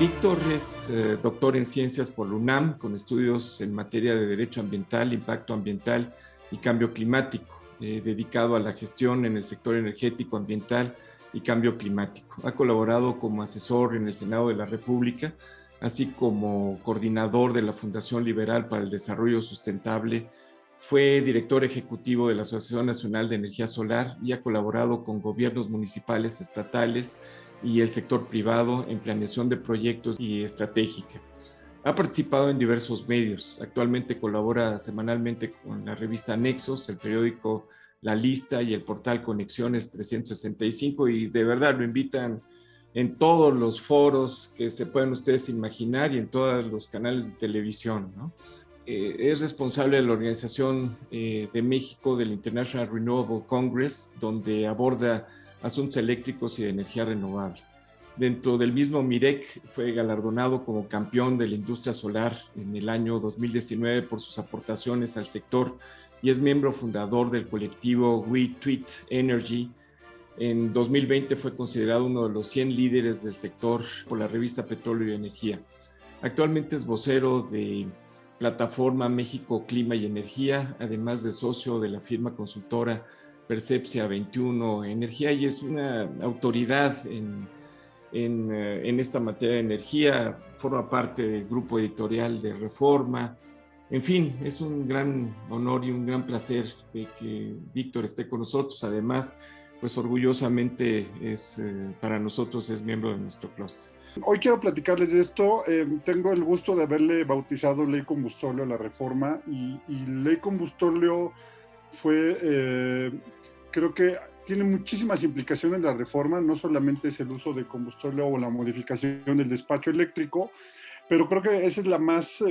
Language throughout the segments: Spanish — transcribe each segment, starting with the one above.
Víctor es doctor en ciencias por la UNAM, con estudios en materia de derecho ambiental, impacto ambiental y cambio climático, dedicado a la gestión en el sector energético, ambiental y cambio climático. Ha colaborado como asesor en el Senado de la República, así como coordinador de la Fundación Liberal para el Desarrollo Sustentable. Fue director ejecutivo de la Asociación Nacional de Energía Solar y ha colaborado con gobiernos municipales, estatales y el sector privado en planeación de proyectos y estratégica. Ha participado en diversos medios. Actualmente colabora semanalmente con la revista Nexos, el periódico La Lista y el portal Conexiones 365, y de verdad lo invitan en todos los foros que se puedan ustedes imaginar y en todos los canales de televisión, ¿no? Es responsable de la organización de México del International Renewable Congress, donde aborda asuntos eléctricos y de energía renovable. Dentro del mismo MIREC fue galardonado como campeón de la industria solar en el año 2019 por sus aportaciones al sector y es miembro fundador del colectivo We Tweet Energy. En 2020 fue considerado uno de los 100 líderes del sector por la revista Petróleo y Energía. Actualmente es vocero de Plataforma México Clima y Energía, además de socio de la firma consultora Percepcia 21 Energía, y es una autoridad en esta materia de energía. Forma parte del grupo editorial de Reforma. En fin, es un gran honor y un gran placer que Víctor esté con nosotros. Además, pues orgullosamente para nosotros es miembro de nuestro clúster. Hoy quiero platicarles de esto. Tengo el gusto de haberle bautizado Ley Combustóleo a la Reforma, y Ley Combustóleo creo que tiene muchísimas implicaciones en la Reforma. No solamente es el uso de combustóleo o la modificación del despacho eléctrico, pero creo que esa es la más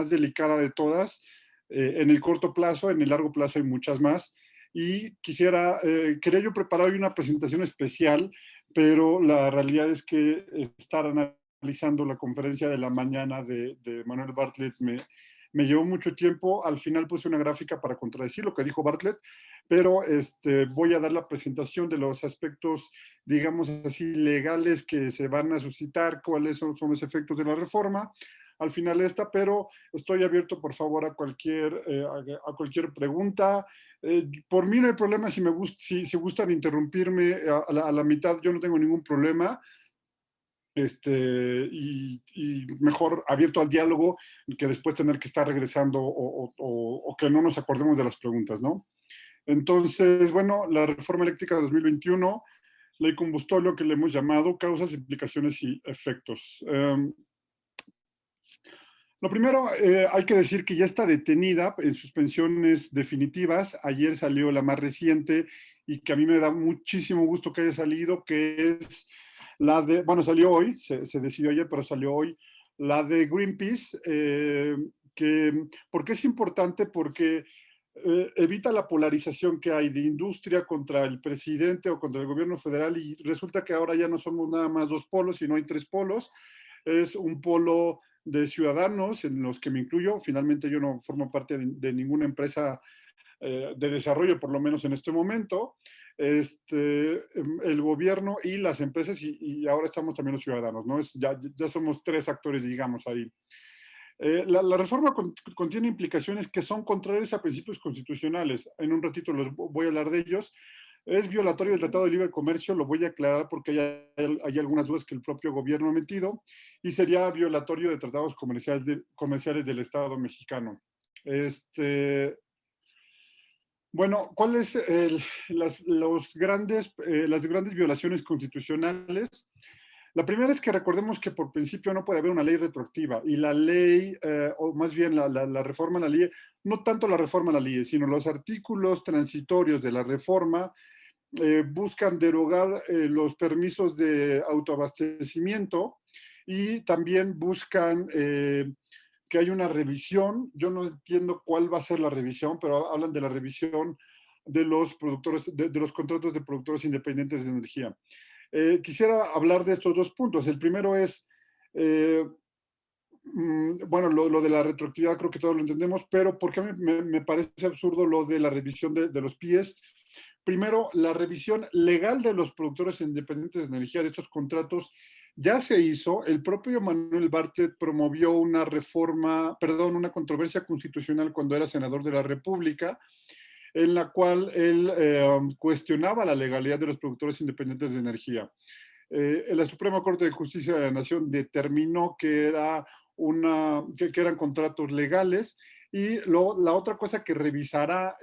delicada de todas. En el corto plazo, en el largo plazo hay muchas más. Y quería yo preparar hoy una presentación especial, pero la realidad es que estar analizando la conferencia de la mañana de Manuel Bartlett me llevó mucho tiempo. Al final puse una gráfica para contradecir lo que dijo Bartlett, pero voy a dar la presentación de los aspectos, digamos así, legales que se van a suscitar, cuáles son los efectos de la reforma al final pero estoy abierto, por favor, a cualquier pregunta. Por mí no hay problema. Si gustan interrumpirme a la mitad, yo no tengo ningún problema. Y mejor abierto al diálogo que después tener que estar regresando o que no nos acordemos de las preguntas, ¿no? Entonces, bueno, la reforma eléctrica de 2021, Ley Combustóleo, que le hemos llamado causas, implicaciones y efectos. Lo primero, hay que decir que ya está detenida en suspensiones definitivas. Ayer salió la más reciente y que a mí me da muchísimo gusto que haya salido, que es salió hoy, se decidió ayer, pero salió hoy, la de Greenpeace. ¿Por qué es importante? Porque evita la polarización que hay de industria contra el presidente o contra el gobierno federal, y resulta que ahora ya no somos nada más dos polos, sino hay tres polos. Es un polo de ciudadanos, en los que me incluyo. Finalmente yo no formo parte de ninguna empresa de desarrollo, por lo menos en este momento. El gobierno y las empresas, y ahora estamos también los ciudadanos, ¿no? Ya somos tres actores, digamos, ahí. La reforma contiene implicaciones que son contrarias a principios constitucionales. En un ratito los voy a hablar de ellos. Es violatorio del Tratado de Libre Comercio, lo voy a aclarar porque hay algunas dudas que el propio gobierno ha metido, y sería violatorio de tratados comerciales del Estado mexicano. Bueno, ¿cuáles las grandes violaciones constitucionales? La primera es que recordemos que por principio no puede haber una ley retroactiva, y la ley, o más bien la reforma a la ley, no tanto la reforma a la ley, sino los artículos transitorios de la reforma buscan derogar los permisos de autoabastecimiento, y también buscan que haya una revisión. Yo no entiendo cuál va a ser la revisión, pero hablan de la revisión de los productores, de los contratos de productores independientes de energía. Quisiera hablar de estos dos puntos. El primero es, bueno, lo de la retroactividad creo que todos lo entendemos, pero ¿por qué me parece absurdo lo de la revisión de los PIEs? Primero, la revisión legal de los productores independientes de energía, de estos contratos, ya se hizo. El propio Manuel Bartlett promovió una reforma, perdón, una controversia constitucional cuando era senador de la República, en la cual él cuestionaba la legalidad de los productores independientes de energía. La Suprema Corte de Justicia de la Nación determinó que, que eran contratos legales, y la otra cosa que revisará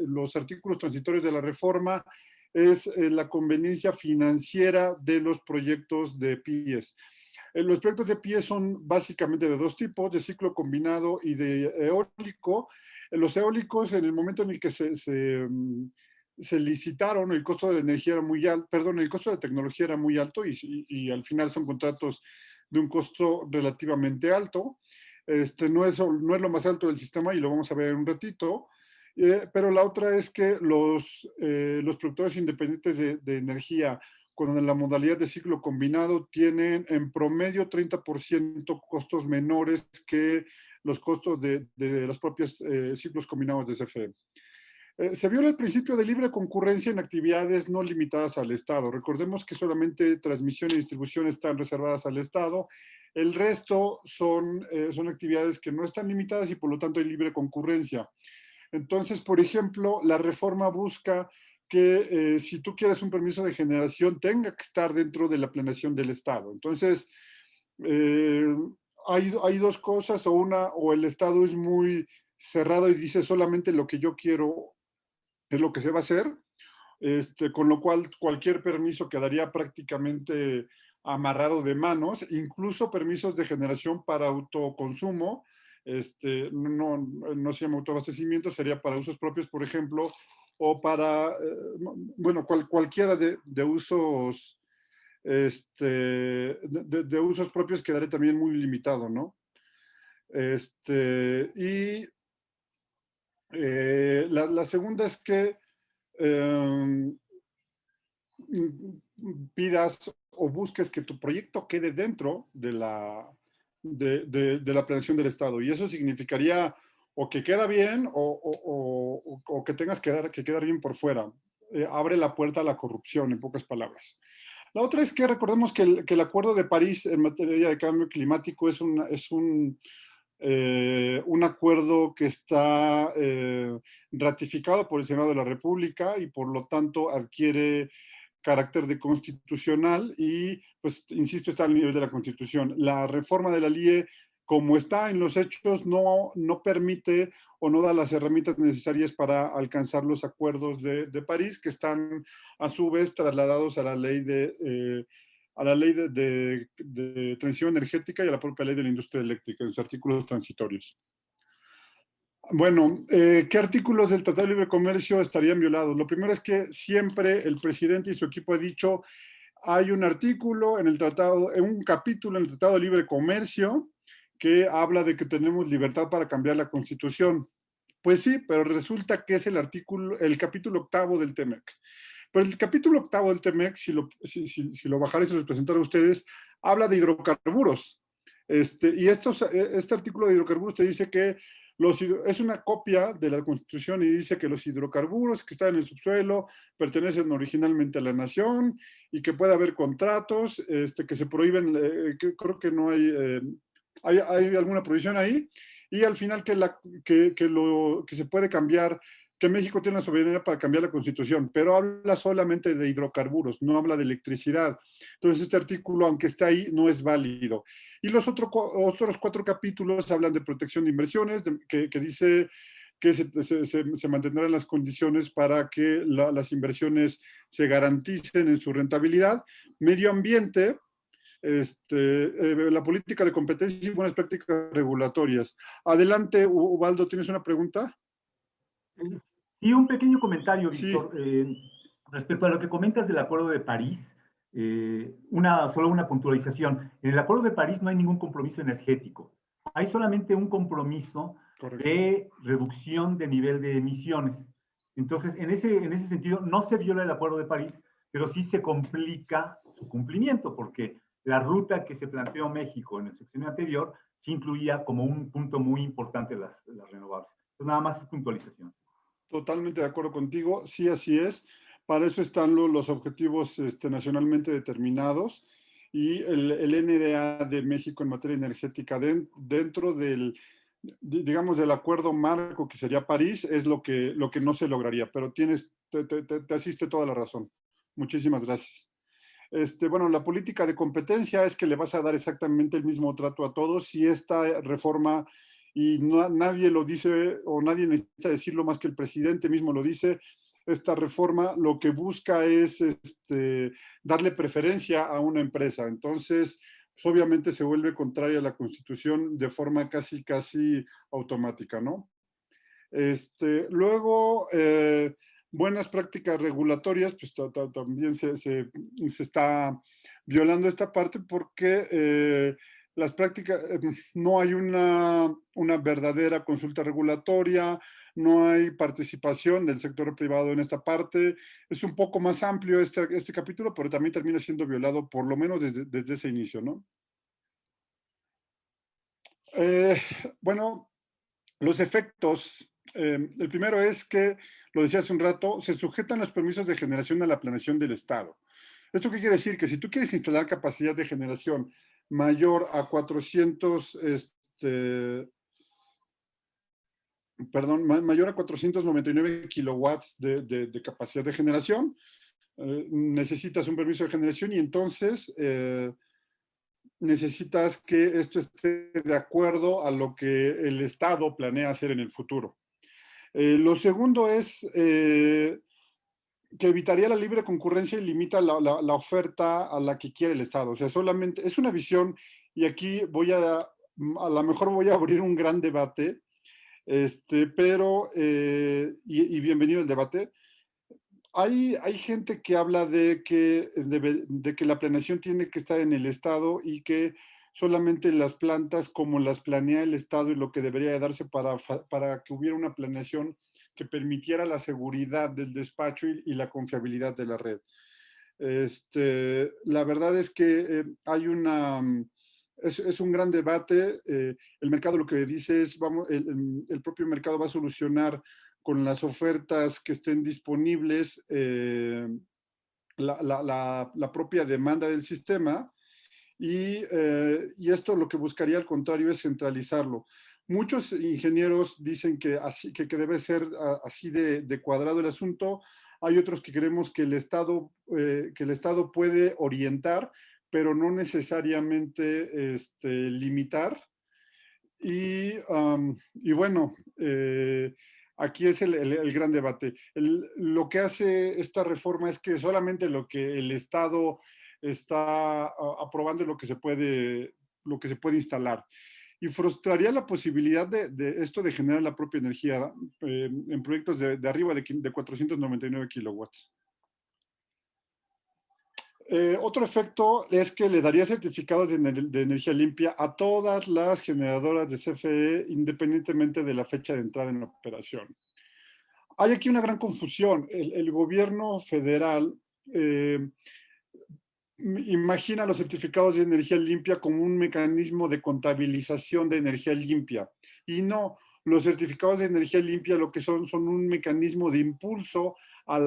los artículos transitorios de la reforma es la conveniencia financiera de los proyectos de PIES. Los proyectos de PIES son básicamente de dos tipos, de ciclo combinado y de eólico. Los eólicos, en el momento en el que se licitaron, el costo de la energía era muy alto, perdón, el costo de tecnología era muy alto, y al final son contratos de un costo relativamente alto. No es lo más alto del sistema, y lo vamos a ver en un ratito. Pero la otra es que los productores independientes de energía con la modalidad de ciclo combinado tienen en promedio 30% costos menores que los costos de los propios ciclos combinados de CFE. Se viola el principio de libre concurrencia en actividades no limitadas al Estado. Recordemos que solamente transmisión y distribución están reservadas al Estado. El resto son actividades que no están limitadas y por lo tanto hay libre concurrencia. Entonces, por ejemplo, la reforma busca que si tú quieres un permiso de generación tenga que estar dentro de la planeación del Estado. Entonces, eh, hay dos cosas, o el Estado es muy cerrado y dice solamente lo que yo quiero es lo que se va a hacer, con lo cual cualquier permiso quedaría prácticamente amarrado de manos, incluso permisos de generación para autoconsumo. No se llama autoabastecimiento, sería para usos propios, por ejemplo, o para, bueno, cualquiera de usos, de usos propios quedaría también muy limitado, ¿no? Y la segunda es que eh, pidas o busques que tu proyecto quede dentro de la planeación del Estado. Y eso significaría o que queda bien o que tengas que quedar bien por fuera. Abre la puerta a la corrupción, en pocas palabras. La otra es que recordemos que el Acuerdo de París en materia de cambio climático es un acuerdo que está ratificado por el Senado de la República, y por lo tanto adquiere carácter de constitucional y, pues, insisto, está al nivel de la Constitución. La reforma de la LIE, como está en los hechos, no permite o no da las herramientas necesarias para alcanzar los acuerdos de París, que están a su vez trasladados a la ley de transición energética y a la propia ley de la industria eléctrica, en sus artículos transitorios. Bueno, ¿qué artículos del Tratado de Libre Comercio estarían violados? Lo primero es que siempre el presidente y su equipo han dicho, hay un artículo en el tratado, en un capítulo en el Tratado de Libre Comercio que habla de que tenemos libertad para cambiar la Constitución. Pues sí, pero resulta que es el capítulo 8 del TEMEC. Pero el capítulo 8 del TEMEC, si lo bajara y se los presentara a ustedes, habla de hidrocarburos. Y este artículo de hidrocarburos te dice que es una copia de la Constitución, y dice que los hidrocarburos que están en el subsuelo pertenecen originalmente a la nación, y que puede haber contratos que se prohíben, creo que no hay alguna prohibición ahí, y al final que se puede cambiar, que México tiene la soberanía para cambiar la Constitución, pero habla solamente de hidrocarburos, no habla de electricidad. Entonces este artículo, aunque está ahí, no es válido. Y los otros 4 capítulos hablan de protección de inversiones, que dice que se mantendrán las condiciones para que las inversiones se garanticen en su rentabilidad. Medio ambiente, la política de competencia y buenas prácticas regulatorias. Adelante, Ubaldo, ¿tienes una pregunta? Y un pequeño comentario, Sí. Víctor, respecto a lo que comentas del Acuerdo de París. Solo una puntualización. En el Acuerdo de París no hay ningún compromiso energético. Hay solamente un compromiso de reducción de nivel de emisiones. Entonces, en ese sentido, no se viola el Acuerdo de París, pero sí se complica su cumplimiento, porque la ruta que se planteó México en el sexenio anterior sí incluía como un punto muy importante las renovables. Entonces, nada más es puntualización. Totalmente de acuerdo contigo, sí, así es. Para eso están los objetivos nacionalmente determinados. y el NDA de México en materia energética dentro del, digamos, del acuerdo marco que sería París, es lo que no se lograría, pero te asiste toda la razón. Muchísimas gracias. Bueno, la política de competencia es que le vas a dar exactamente el mismo trato a todos. Si esta reforma, y nadie lo dice o nadie necesita decirlo más que el presidente mismo lo dice, esta reforma lo que busca es darle preferencia a una empresa. Entonces, pues obviamente se vuelve contraria a la Constitución de forma casi automática, ¿no? Luego, buenas prácticas regulatorias, pues también se está violando esta parte porque las prácticas, no hay una verdadera consulta regulatoria, no hay participación del sector privado en esta parte. Es un poco más amplio este capítulo, pero también termina siendo violado por lo menos desde ese inicio, ¿no? Bueno, los efectos. El primero es que, lo decía hace un rato, se sujetan los permisos de generación a la planeación del Estado. ¿Esto qué quiere decir? Que si tú quieres instalar capacidad de generación mayor a 499 kilowatts de capacidad de generación, necesitas un permiso de generación y entonces necesitas que esto esté de acuerdo a lo que el Estado planea hacer en el futuro. Lo segundo es que evitaría la libre concurrencia y limita la oferta a la que quiere el Estado. O sea, solamente es una visión, y aquí a lo mejor voy a abrir un gran debate, pero, y bienvenido el debate. Hay gente que habla de que la planeación tiene que estar en el Estado y que solamente las plantas como las planea el Estado y lo que debería de darse para que hubiera una planeación que permitiera la seguridad del despacho y la confiabilidad de la red. La verdad es que es un gran debate. El mercado lo que dice es, el propio mercado va a solucionar con las ofertas que estén disponibles la propia demanda del sistema y esto lo que buscaría al contrario es centralizarlo. Muchos ingenieros dicen que debe ser así de cuadrado el asunto. Hay otros que creemos que el Estado puede orientar, pero no necesariamente limitar. Y bueno, aquí es el gran debate. Lo que hace esta reforma es que solamente lo que el Estado está aprobando es lo que se puede instalar. Y frustraría la posibilidad de esto de generar la propia energía en proyectos de arriba de 499 kilowatts. Otro efecto es que le daría certificados de energía limpia a todas las generadoras de CFE independientemente de la fecha de entrada en la operación. Hay aquí una gran confusión. El gobierno federal imagina los certificados de energía limpia como un mecanismo de contabilización de energía limpia. Y no, los certificados de energía limpia lo que son un mecanismo de impulso a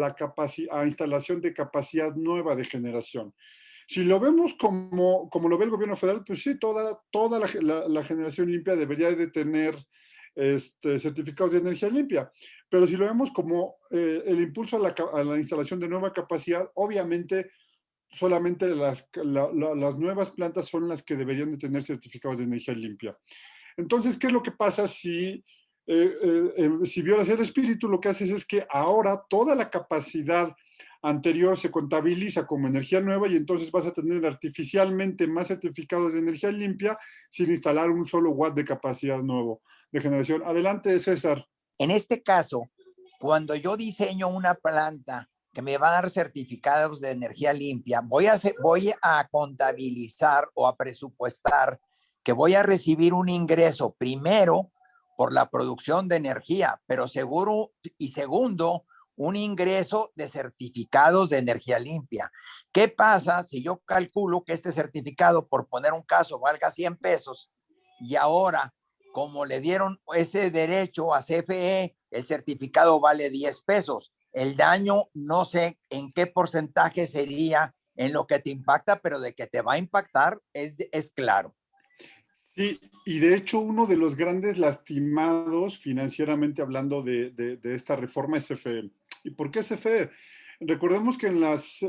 instalación de capacidad nueva de generación. Si lo vemos como lo ve el gobierno federal, pues sí, toda la generación limpia debería de tener certificados de energía limpia. Pero si lo vemos como el impulso a la instalación de nueva capacidad, obviamente solamente las nuevas plantas son las que deberían de tener certificados de energía limpia. Entonces, ¿qué es lo que pasa si violas el espíritu? Lo que haces es que ahora toda la capacidad anterior se contabiliza como energía nueva y entonces vas a tener artificialmente más certificados de energía limpia sin instalar un solo watt de capacidad nuevo de generación. Adelante, César. En este caso, cuando yo diseño una planta que me va a dar certificados de energía limpia, voy a contabilizar o a presupuestar que voy a recibir un ingreso primero por la producción de energía, pero segundo, un ingreso de certificados de energía limpia. ¿Qué pasa si yo calculo que este certificado, por poner un caso, valga 100 pesos y ahora, como le dieron ese derecho a CFE, el certificado vale 10 pesos? El daño no sé en qué porcentaje sería en lo que te impacta, pero de que te va a impactar es claro. Sí, y de hecho uno de los grandes lastimados financieramente hablando de esta reforma es CFE. ¿Y por qué CFE? Recordemos que en las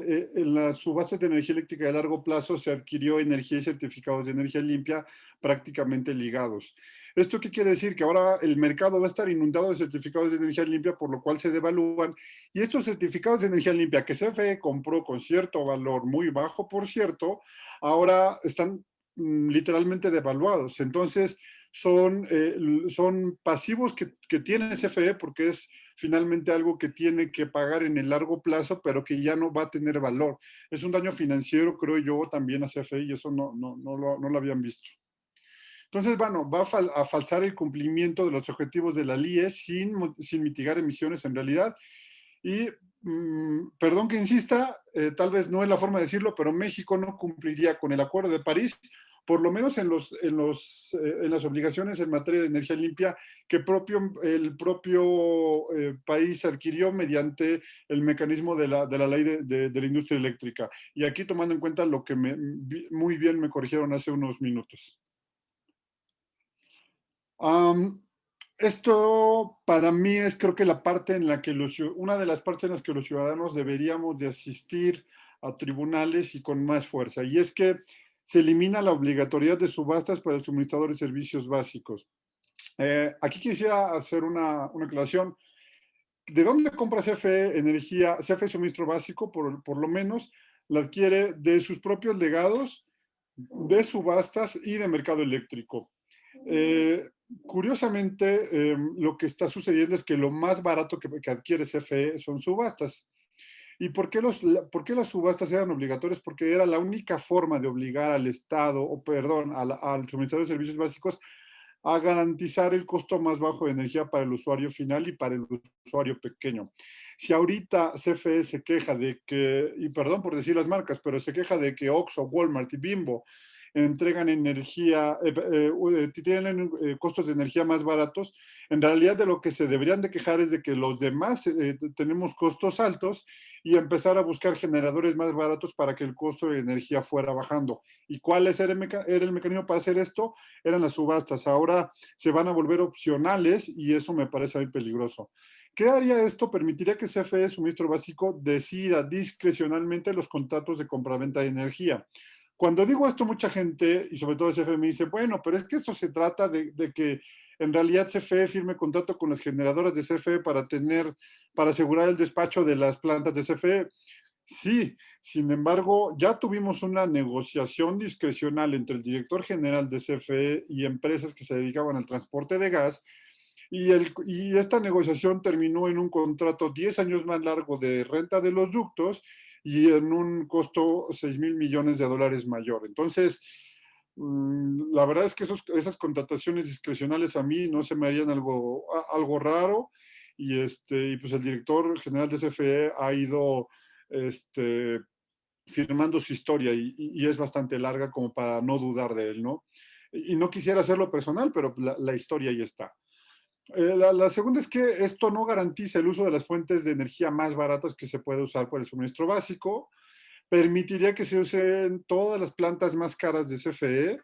subastas de energía eléctrica de largo plazo se adquirió energía y certificados de energía limpia prácticamente ligados. ¿Esto qué quiere decir? Que ahora el mercado va a estar inundado de certificados de energía limpia, por lo cual se devalúan. Y estos certificados de energía limpia que CFE compró con cierto valor muy bajo, por cierto, ahora están literalmente devaluados. Entonces, son pasivos que tiene CFE porque es finalmente algo que tiene que pagar en el largo plazo, pero que ya no va a tener valor. Es un daño financiero, creo yo, también a CFE y eso no lo habían visto. Entonces, bueno, va a falsar el cumplimiento de los objetivos de la LIE sin mitigar emisiones en realidad. Y perdón que insista, tal vez no es la forma de decirlo, pero México no cumpliría con el Acuerdo de París, por lo menos en las obligaciones en materia de energía limpia que el propio país adquirió mediante el mecanismo de la ley de la industria eléctrica. Y aquí tomando en cuenta lo que muy bien me corrigieron hace unos minutos. Esto para mí es creo que la parte en la que una de las partes en las que los ciudadanos deberíamos de asistir a tribunales y con más fuerza, y es que se elimina la obligatoriedad de subastas para el suministrador de servicios básicos. Aquí quisiera hacer una aclaración. ¿De dónde compra CFE energía, CFE suministro básico? Por lo menos la adquiere de sus propios legados, de subastas y de mercado eléctrico. Curiosamente, lo que está sucediendo es que lo más barato que adquiere CFE son subastas. ¿Y por qué las subastas eran obligatorias? Porque era la única forma de obligar al Estado, al suministrador de servicios básicos a garantizar el costo más bajo de energía para el usuario final y para el usuario pequeño. Si ahorita CFE se queja de que, y perdón por decir las marcas, pero se queja de que Oxxo, Walmart y Bimbo entregan energía, tienen costos de energía más baratos, en realidad de lo que se deberían de quejar es de que los demás tenemos costos altos y empezar a buscar generadores más baratos para que el costo de energía fuera bajando. ¿Y cuál era el mecanismo para hacer esto? Eran las subastas. Ahora se van a volver opcionales y eso me parece muy peligroso. ¿Qué haría esto? Permitiría que CFE, suministro básico, decida discrecionalmente los contratos de compraventa de energía. Cuando digo esto, mucha gente, y sobre todo CFE, me dice, bueno, pero es que esto se trata de que en realidad CFE firme contrato con las generadoras de CFE para asegurar el despacho de las plantas de CFE. Sí, sin embargo, ya tuvimos una negociación discrecional entre el director general de CFE y empresas que se dedicaban al transporte de gas, y esta negociación terminó en un contrato 10 años más largo de renta de los ductos y en un costo 6,000 millones de dólares mayor. Entonces, la verdad es que esas contrataciones discrecionales a mí no se me harían algo raro, y pues el director general de CFE ha ido firmando su historia y es bastante larga como para no dudar de él, ¿no? Y no quisiera hacerlo personal, pero la historia ahí está. La segunda es que esto no garantiza el uso de las fuentes de energía más baratas que se puede usar por el suministro básico. Permitiría que se usen todas las plantas más caras de CFE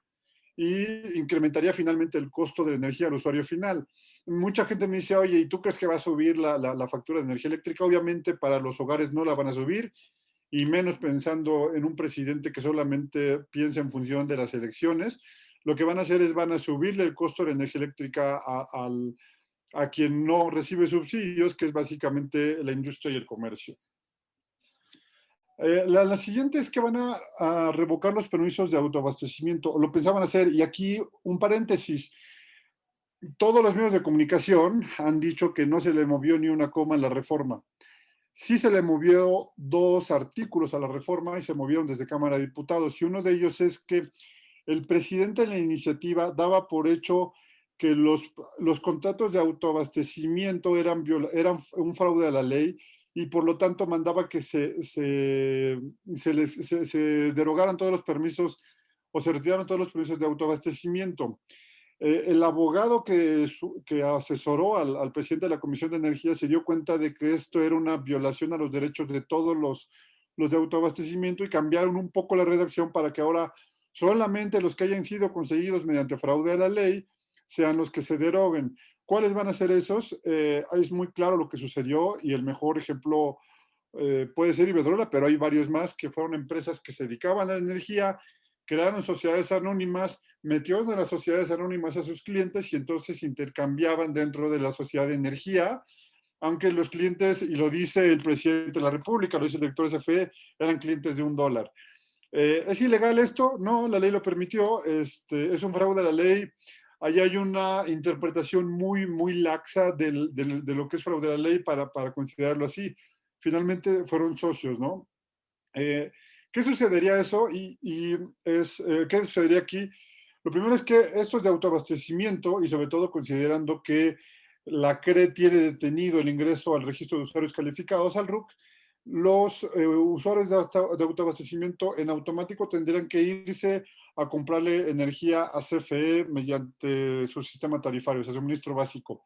y incrementaría finalmente el costo de la energía al usuario final. Mucha gente me dice, oye, ¿y tú crees que va a subir la factura de energía eléctrica? Obviamente para los hogares no la van a subir, y menos pensando en un presidente que solamente piensa en función de las elecciones. Lo que van a hacer es van a subirle el costo de la energía eléctrica a quien no recibe subsidios, que es básicamente la industria y el comercio. La siguiente es que van a revocar los permisos de autoabastecimiento, o lo pensaban hacer, y aquí un paréntesis. Todos los medios de comunicación han dicho que no se le movió ni una coma en la reforma. Sí se le movió 2 artículos a la reforma y se movieron desde Cámara de Diputados, y uno de ellos es que el presidente de la iniciativa daba por hecho que los contratos de autoabastecimiento eran un fraude a la ley, y por lo tanto mandaba que se derogaran todos los permisos o se retiraran todos los permisos de autoabastecimiento. El abogado que asesoró al presidente de la Comisión de Energía se dio cuenta de que esto era una violación a los derechos de todos los de autoabastecimiento, y cambiaron un poco la redacción para que ahora solamente los que hayan sido conseguidos mediante fraude a la ley sean los que se deroguen. ¿Cuáles van a ser esos? Es muy claro lo que sucedió, y el mejor ejemplo puede ser Iberdrola, pero hay varios más que fueron empresas que se dedicaban a la energía, crearon sociedades anónimas, metieron a las sociedades anónimas a sus clientes y entonces intercambiaban dentro de la sociedad de energía, aunque los clientes, y lo dice el presidente de la República, lo dice el director de CFE, eran clientes de $1. ¿Es ilegal esto? No, la ley lo permitió, es un fraude a la ley. Ahí hay una interpretación muy, muy laxa de lo que es fraude a la ley para considerarlo así. Finalmente fueron socios, ¿no? ¿Qué sucedería eso? ¿Qué sucedería aquí? Lo primero es que esto es de autoabastecimiento, y sobre todo considerando que la CRE tiene detenido el ingreso al registro de usuarios calificados, al RUC, los usuarios de autoabastecimiento en automático tendrían que irse a comprarle energía a CFE mediante su sistema tarifario, o sea, suministro básico.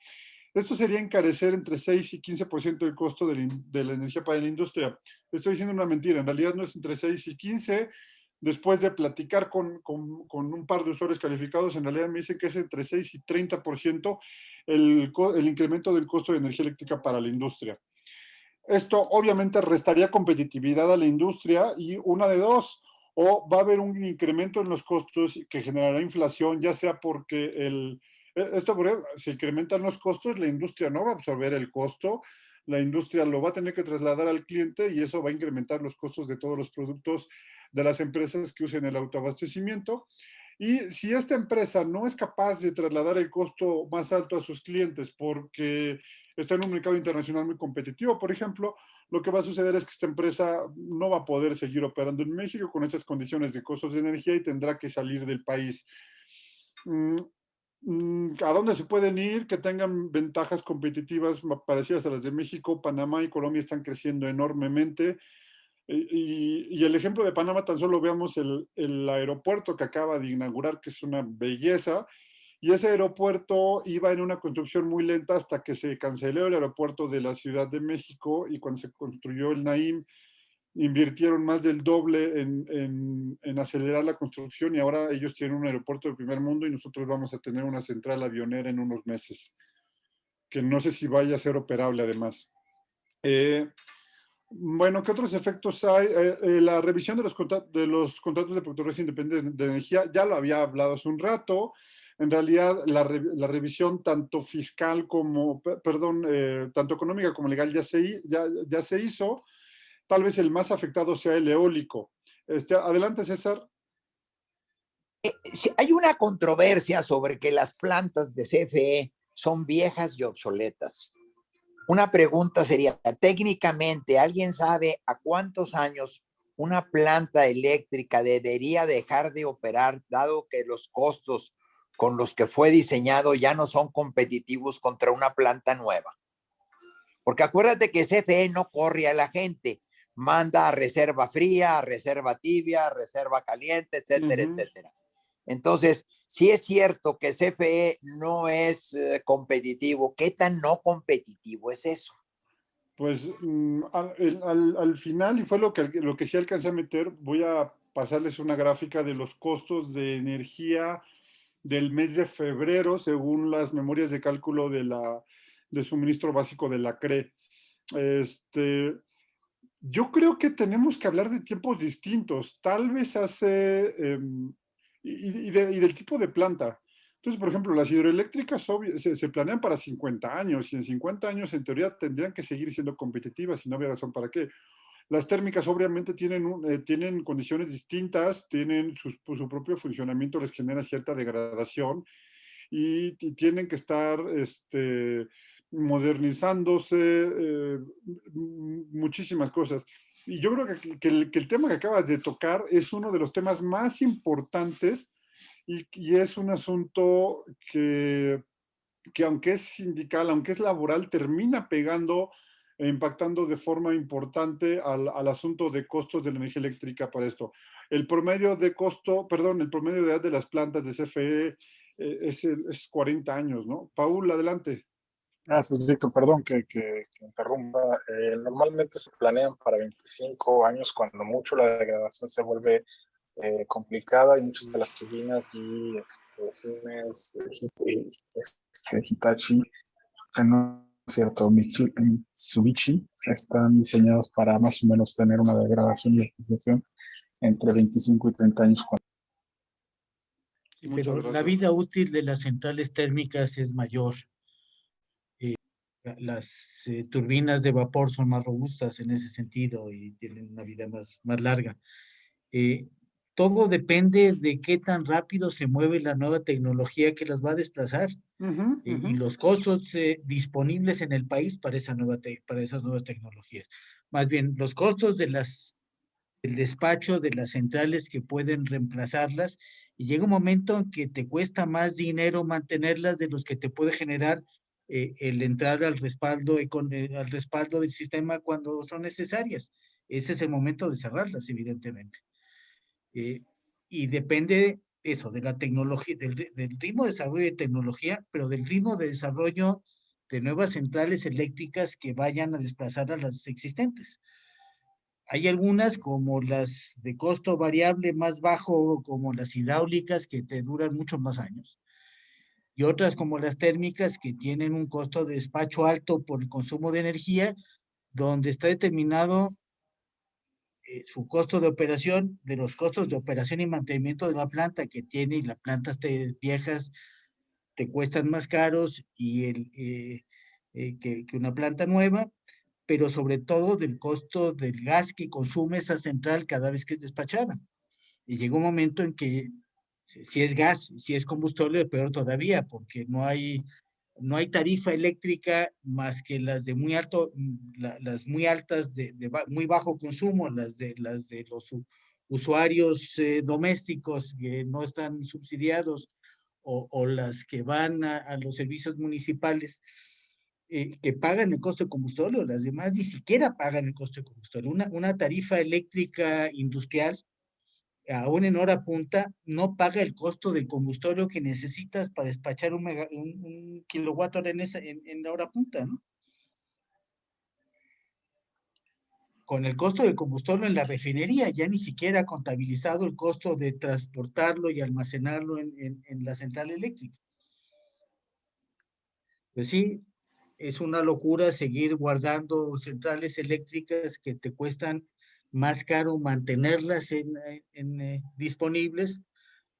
Esto sería encarecer entre 6 y 15% el costo de la energía para la industria. Estoy diciendo una mentira, en realidad no es entre 6 y 15. Después de platicar con un par de usuarios calificados, en realidad me dicen que es entre 6 y 30% el incremento del costo de energía eléctrica para la industria. Esto obviamente restaría competitividad a la industria, y una de dos: o va a haber un incremento en los costos que generará inflación, ya sea porque se incrementan los costos, la industria no va a absorber el costo, la industria lo va a tener que trasladar al cliente, y eso va a incrementar los costos de todos los productos de las empresas que usen el autoabastecimiento. Y si esta empresa no es capaz de trasladar el costo más alto a sus clientes porque está en un mercado internacional muy competitivo, por ejemplo, lo que va a suceder es que esta empresa no va a poder seguir operando en México con estas condiciones de costos de energía y tendrá que salir del país. ¿A dónde se pueden ir que tengan ventajas competitivas parecidas a las de México? Panamá y Colombia están creciendo enormemente. Y el ejemplo de Panamá, tan solo veamos el aeropuerto que acaba de inaugurar, que es una belleza, y ese aeropuerto iba en una construcción muy lenta hasta que se canceló el aeropuerto de la Ciudad de México, y cuando se construyó el Naim, invirtieron más del doble en acelerar la construcción, y ahora ellos tienen un aeropuerto de primer mundo y nosotros vamos a tener una central avionera en unos meses, que no sé si vaya a ser operable además. Bueno, ¿qué otros efectos hay? La revisión de los contratos de productores independientes de energía, ya lo había hablado hace un rato. En realidad, la revisión tanto fiscal como, tanto económica como legal ya se hizo. Tal vez el más afectado sea el eólico. Adelante, César. Hay una controversia sobre que las plantas de CFE son viejas y obsoletas. Una pregunta sería, técnicamente, ¿alguien sabe a cuántos años una planta eléctrica debería dejar de operar, dado que los costos con los que fue diseñado ya no son competitivos contra una planta nueva? Porque acuérdate que CFE no corre a la gente, manda a reserva fría, a reserva tibia, a reserva caliente, etcétera, etcétera. Entonces, si es cierto que CFE no es competitivo, ¿qué tan no competitivo es eso? Pues al final, y fue lo que sí alcancé a meter, voy a pasarles una gráfica de los costos de energía del mes de febrero, según las memorias de cálculo de suministro básico de la CRE. Yo creo que tenemos que hablar de tiempos distintos, tal vez y del tipo de planta. Entonces, por ejemplo, las hidroeléctricas se planean para 50 años, y en 50 años en teoría tendrían que seguir siendo competitivas, y no había razón para qué. Las térmicas obviamente tienen condiciones distintas, tienen su propio funcionamiento, les genera cierta degradación, y tienen que estar modernizándose, muchísimas cosas. Y yo creo que el tema que acabas de tocar es uno de los temas más importantes, y es un asunto que aunque es sindical, aunque es laboral, termina pegando e impactando de forma importante al asunto de costos de la energía eléctrica para esto. El promedio de edad de las plantas de CFE es 40 años, ¿no? Paul, adelante. Gracias, Víctor. Perdón que interrumpa. Normalmente se planean para 25 años, cuando mucho la degradación se vuelve complicada, y muchas de las turbinas y Siemens, Hitachi, no es cierto, Mitsubishi, están diseñados para más o menos tener una degradación y utilización entre 25 y 30 años. Pero la vida útil de las centrales térmicas es mayor. Las turbinas de vapor son más robustas en ese sentido y tienen una vida más larga. Todo depende de qué tan rápido se mueve la nueva tecnología que las va a desplazar. Y los costos disponibles en el país para esas nuevas tecnologías. Más bien, los costos del despacho de las centrales que pueden reemplazarlas, y llega un momento en que te cuesta más dinero mantenerlas de los que te puede generar el entrar al respaldo del sistema cuando son necesarias. Ese es el momento de cerrarlas, evidentemente. Y depende eso, de la tecnología, del ritmo de desarrollo de tecnología, pero del ritmo de desarrollo de nuevas centrales eléctricas que vayan a desplazar a las existentes. Hay algunas, como las de costo variable más bajo, como las hidráulicas, que te duran muchos más años, y otras como las térmicas, que tienen un costo de despacho alto por el consumo de energía, donde está determinado su costo de operación, de los costos de operación y mantenimiento de la planta que tiene, y las plantas viejas te cuestan más caros que una planta nueva, pero sobre todo del costo del gas que consume esa central cada vez que es despachada. Y llega un momento en que si es gas, si es combustible, peor todavía, porque no hay tarifa eléctrica más que las de muy alto, las muy altas de muy bajo consumo, las de los usuarios domésticos que no están subsidiados, o las que van a los servicios municipales, que pagan el costo de combustible, o las demás ni siquiera pagan el costo de combustible. Una tarifa eléctrica industrial, aún en hora punta, no paga el costo del combustible que necesitas para despachar un kilowatt hora en la hora punta, ¿no? Con el costo del combustible en la refinería, ya ni siquiera ha contabilizado el costo de transportarlo y almacenarlo en la central eléctrica. Pues sí, es una locura seguir guardando centrales eléctricas que te cuestan más caro mantenerlas disponibles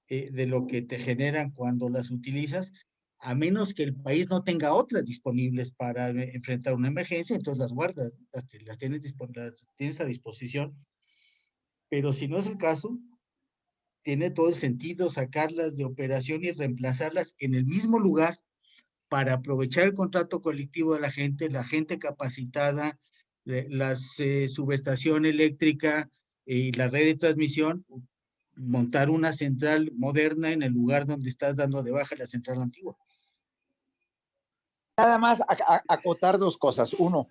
de lo que te generan cuando las utilizas, a menos que el país no tenga otras disponibles para enfrentar una emergencia. Entonces las guardas, las tienes a disposición. Pero si no es el caso, tiene todo el sentido sacarlas de operación y reemplazarlas en el mismo lugar, para aprovechar el contrato colectivo de la gente capacitada, la subestación eléctrica y la red de transmisión, montar una central moderna en el lugar donde estás dando de baja la central antigua. Nada más acotar dos cosas. Uno,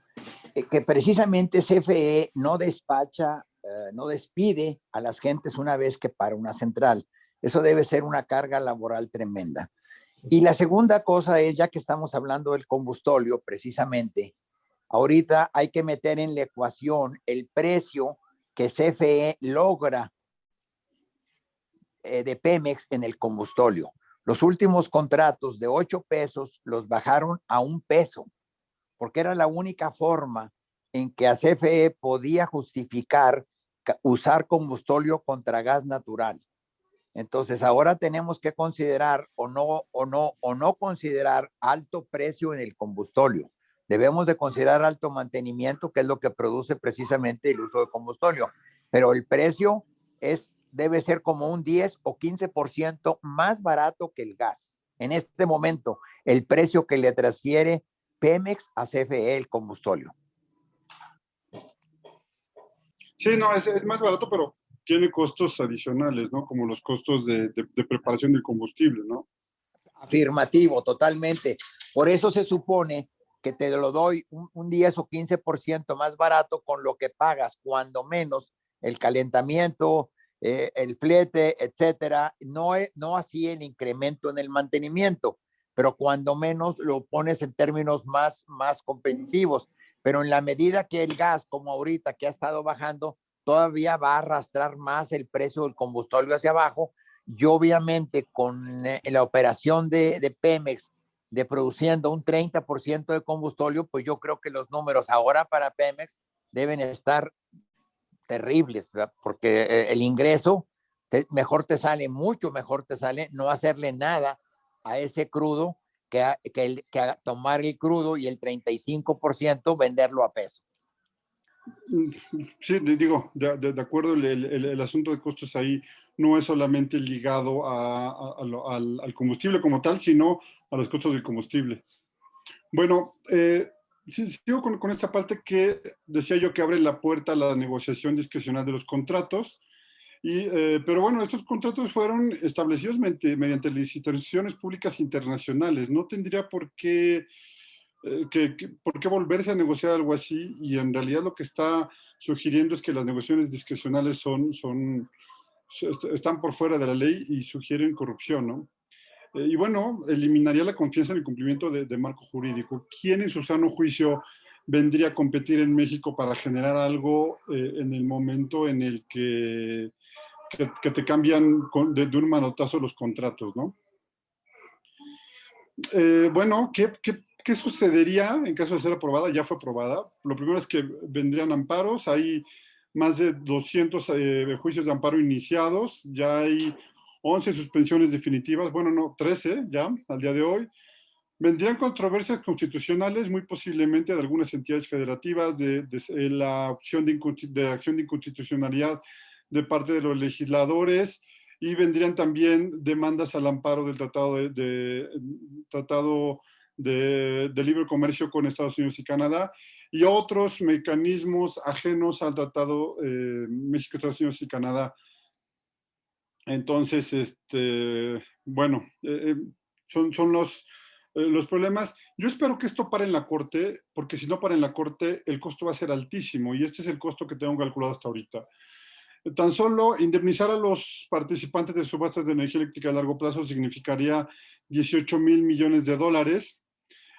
que precisamente CFE no despacha, no despide a las gentes una vez que para una central. Eso debe ser una carga laboral tremenda. Y la segunda cosa es, ya que estamos hablando del combustóleo, precisamente, ahorita hay que meter en la ecuación el precio que CFE logra de Pemex en el combustóleo. Los últimos contratos de 8 pesos los bajaron a 1 peso, porque era la única forma en que a CFE podía justificar usar combustóleo contra gas natural. Entonces ahora tenemos que considerar o no considerar alto precio en el combustóleo. Debemos de considerar alto mantenimiento, que es lo que produce precisamente el uso de combustóleo. Pero el precio debe ser como un 10 o 15% más barato que el gas. En este momento, el precio que le transfiere Pemex a CFE el combustóleo. Sí, no, es más barato, pero tiene costos adicionales, ¿no? Como los costos de preparación del combustible, ¿no? Afirmativo, totalmente. Por eso se supone que te lo doy un 10 o 15% más barato, con lo que pagas cuando menos el calentamiento, el flete, etcétera. No así el incremento en el mantenimiento. pero cuando menos lo pones en términos más competitivos. Pero en la medida que el gas, como ahorita que ha estado bajando, todavía va a arrastrar más el precio del combustible hacia abajo, y obviamente con la operación de Pemex de produciendo un 30% de combustible, pues yo creo que los números ahora para Pemex deben estar terribles, ¿verdad? Porque el ingreso mucho mejor te sale no hacerle nada a ese crudo que tomar el crudo y el 35% venderlo a peso. Sí, digo, de acuerdo, el asunto de costos ahí no es solamente ligado al combustible como tal, sino a los costos del combustible. Bueno, sigo con esta parte que decía yo que abre la puerta a la negociación discrecional de los contratos. Pero bueno, estos contratos fueron establecidos mediante licitaciones públicas internacionales. No tendría por qué, por qué volverse a negociar algo así, y en realidad lo que está sugiriendo es que las negociaciones discrecionales están por fuera de la ley y sugieren corrupción, ¿no? Y bueno, eliminaría la confianza en el cumplimiento de marco jurídico. ¿Quién en su sano juicio vendría a competir en México para generar algo en el momento en el que te cambian de un manotazo los contratos, ¿no? Bueno, ¿qué sucedería en caso de ser aprobada? Ya fue aprobada. Lo primero es que vendrían amparos. Hay más de 200 juicios de amparo iniciados. Ya hay 11 suspensiones definitivas. Bueno, no, 13 ya al día de hoy. Vendrían controversias constitucionales, muy posiblemente de algunas entidades federativas, de la opción de acción de inconstitucionalidad de parte de los legisladores, y vendrían también demandas al amparo del Tratado de Libre Comercio con Estados Unidos y Canadá, y otros mecanismos ajenos al Tratado México, Estados Unidos y Canadá. Entonces, bueno, son los problemas. Yo espero que esto pare en la Corte, porque si no para en la Corte, el costo va a ser altísimo, y este es el costo que tengo calculado hasta ahorita. Tan solo indemnizar a los participantes de subastas de energía eléctrica a largo plazo significaría 18,000 millones de dólares.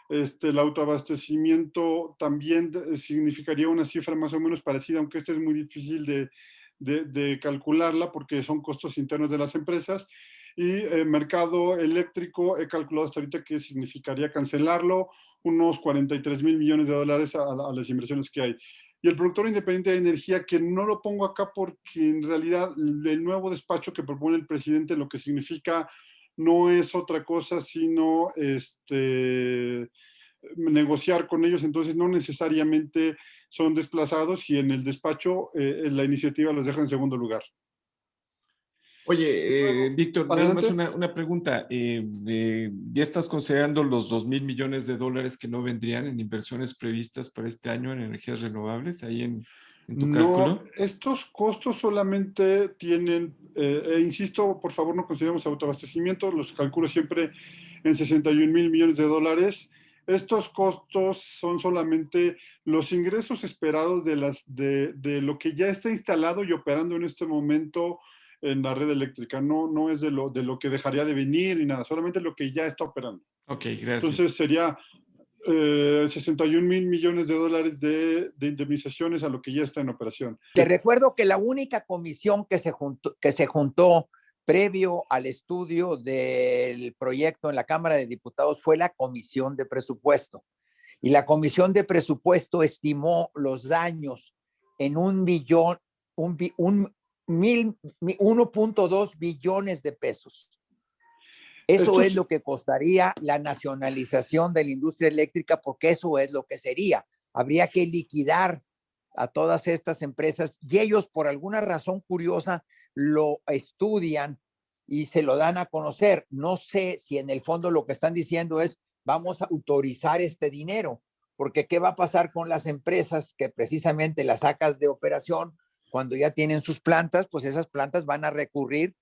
El autoabastecimiento también significaría una cifra más o menos parecida, aunque esto es muy difícil de calcularla porque son costos internos de las empresas. Y mercado eléctrico, he calculado hasta ahorita que significaría cancelarlo, unos 43,000 millones de dólares a las inversiones que hay. Y el productor independiente de energía, que no lo pongo acá porque en realidad el nuevo despacho que propone el presidente lo que significa no es otra cosa sino negociar con ellos, entonces no necesariamente son desplazados, y en el despacho la iniciativa los deja en segundo lugar. Oye, Víctor, nada más Adelante. una pregunta. ¿Ya estás considerando los 2,000 millones de dólares que no vendrían en inversiones previstas para este año en energías renovables ahí en tu No, cálculo? estos costos solamente tienen, insisto, por favor no consideremos autoabastecimiento, los calculo siempre en 61,000 millones de dólares. Estos costos son solamente los ingresos esperados de lo que ya está instalado y operando en este momento en la red eléctrica. No es de lo que dejaría de venir ni nada, solamente lo que ya está operando. Ok, gracias. Entonces sería 61,000 millones de dólares de indemnizaciones a lo que ya está en operación. Te recuerdo que la única comisión que se juntó previo al estudio del proyecto en la Cámara de Diputados fue la Comisión de Presupuesto. Y la Comisión de Presupuesto estimó los daños en 1.2 billones de pesos. Eso es lo que costaría la nacionalización de la industria eléctrica, porque eso es lo que sería. Habría que liquidar a todas estas empresas, y ellos por alguna razón curiosa lo estudian y se lo dan a conocer. No sé si en el fondo lo que están diciendo es vamos a autorizar este dinero, porque ¿qué va a pasar con las empresas que precisamente las sacas de operación cuando ya tienen sus plantas? Pues esas plantas van a recurrir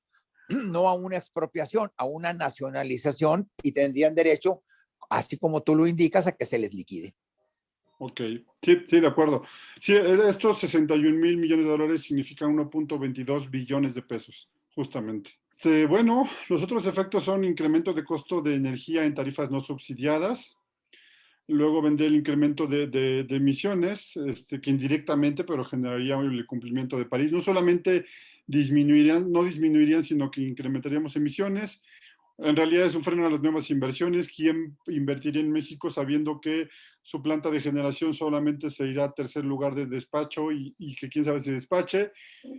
no a una expropiación, a una nacionalización, y tendrían derecho, así como tú lo indicas, a que se les liquide. Ok, sí, de acuerdo. Sí, estos 61,000 millones de dólares significan 1.22 billones de pesos, justamente. Bueno, los otros efectos son incrementos de costo de energía en tarifas no subsidiadas. Luego vendría el incremento de emisiones, que indirectamente, pero generaría el cumplimiento de París. No solamente no disminuirían, sino que incrementaríamos emisiones. En realidad es un freno a las nuevas inversiones. ¿Quién invertiría en México sabiendo que su planta de generación solamente se irá a tercer lugar de despacho y que quién sabe si despache?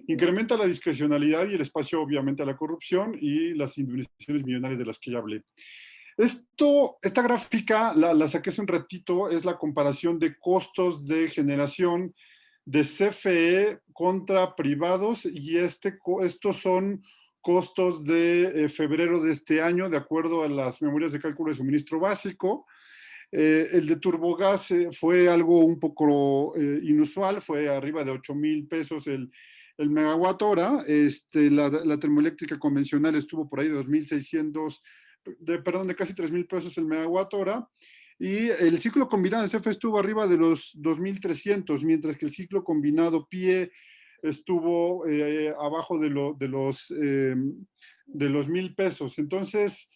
Incrementa la discrecionalidad y el espacio, obviamente, a la corrupción y las indemnizaciones millonarias de las que ya hablé. Esta gráfica la saqué hace un ratito, es la comparación de costos de generación de CFE contra privados y estos son costos de febrero de este año, de acuerdo a las memorias de cálculo de suministro básico. El de Turbogás fue algo un poco inusual, fue arriba de 8,000 pesos el megawatt hora. La termoeléctrica convencional estuvo por ahí de 2,600, de casi 3,000 pesos el megawatt hora. Y el ciclo combinado de CFE estuvo arriba de los 2,300, mientras que el ciclo combinado PIE estuvo abajo de los 1,000 pesos. Entonces,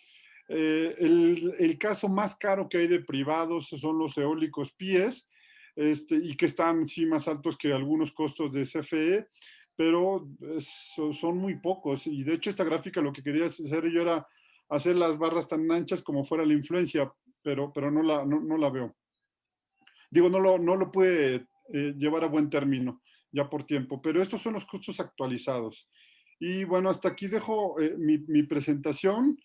el caso más caro que hay de privados son los eólicos PIEs, y que están sí más altos que algunos costos de CFE, pero son muy pocos. Y de hecho esta gráfica lo que quería hacer yo era hacer las barras tan anchas como fuera la influencia, pero no la veo. Digo, no lo pude llevar a buen término ya por tiempo, pero estos son los costos actualizados. Y bueno, hasta aquí dejo mi presentación,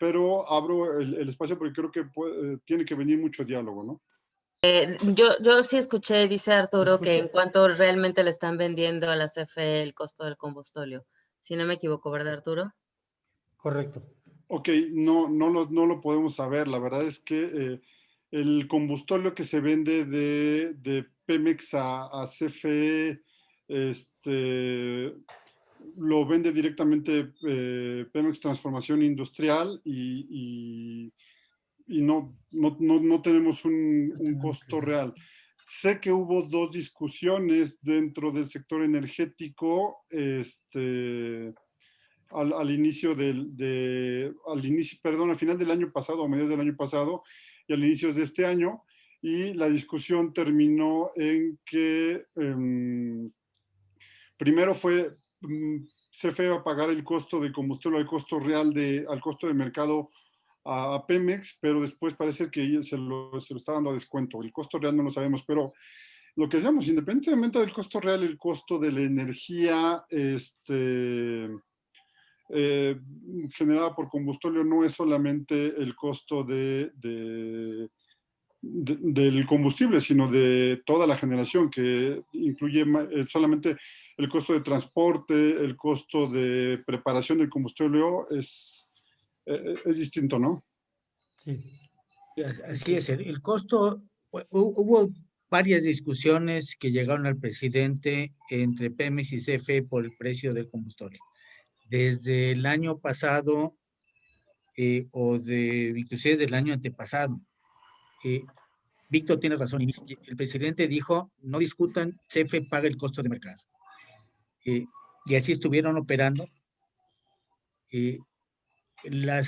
pero abro el espacio porque creo que tiene que venir mucho diálogo, ¿no? Yo sí escuché, dice Arturo, que en cuanto realmente le están vendiendo a la CFE el costo del combustóleo. Si no me equivoco, ¿verdad, Arturo? Correcto. Ok, no lo podemos saber. La verdad es que el combustóleo que se vende de Pemex a CFE, lo vende directamente Pemex Transformación Industrial y no tenemos un costo real. Sé que hubo dos discusiones dentro del sector energético, al inicio al final del año pasado, a mediados del año pasado, y al inicio de este año, y la discusión terminó en que primero se fue a pagar el costo de combustible, el costo real al costo de mercado a Pemex, pero después parece que se lo está dando a descuento. El costo real no lo sabemos, pero lo que hacemos, independientemente del costo real, el costo de la energía generada por combustible no es solamente el costo del combustible, sino de toda la generación, que incluye solamente el costo de transporte, el costo de preparación del combustible es distinto, ¿no? Sí, así es. El costo, hubo varias discusiones que llegaron al presidente entre Pemex y CFE por el precio del combustible. Desde el año pasado, inclusive desde el año antepasado. Víctor tiene razón. El presidente dijo, no discutan, CFE paga el costo de mercado. Y así estuvieron operando.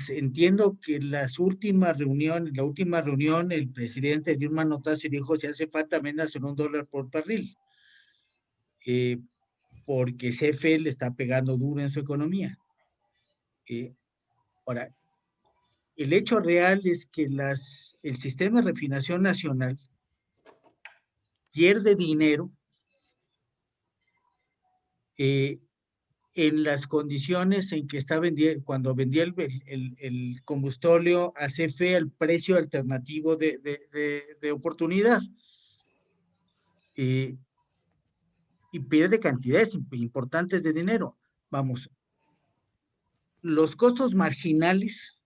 Entiendo que la última reunión, el presidente dio un manotazo y dijo, si hace falta, vendas en $1 por barril. Porque CFE le está pegando duro en su economía. Ahora, el hecho real es que el sistema de refinación nacional pierde dinero en las condiciones en que está cuando vendía el combustóleo a CFE al precio alternativo de oportunidad. Y pierde cantidades importantes de dinero. Vamos, los costos marginales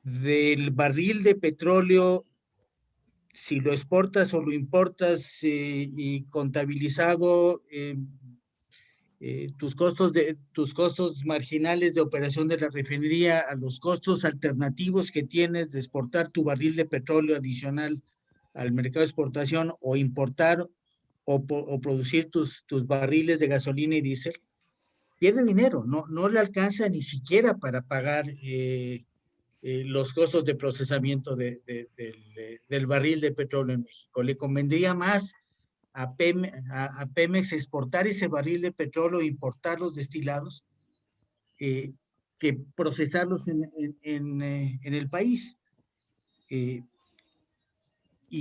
del barril de petróleo, si lo exportas o lo importas y contabilizado, tus costos marginales de operación de la refinería a los costos alternativos que tienes de exportar tu barril de petróleo adicional al mercado de exportación o importar o producir tus barriles de gasolina y diésel, pierde dinero, no le alcanza ni siquiera para pagar los costos de procesamiento del barril de petróleo en México. Le convendría más a Pemex exportar ese barril de petróleo e importar los destilados que procesarlos en el país. Y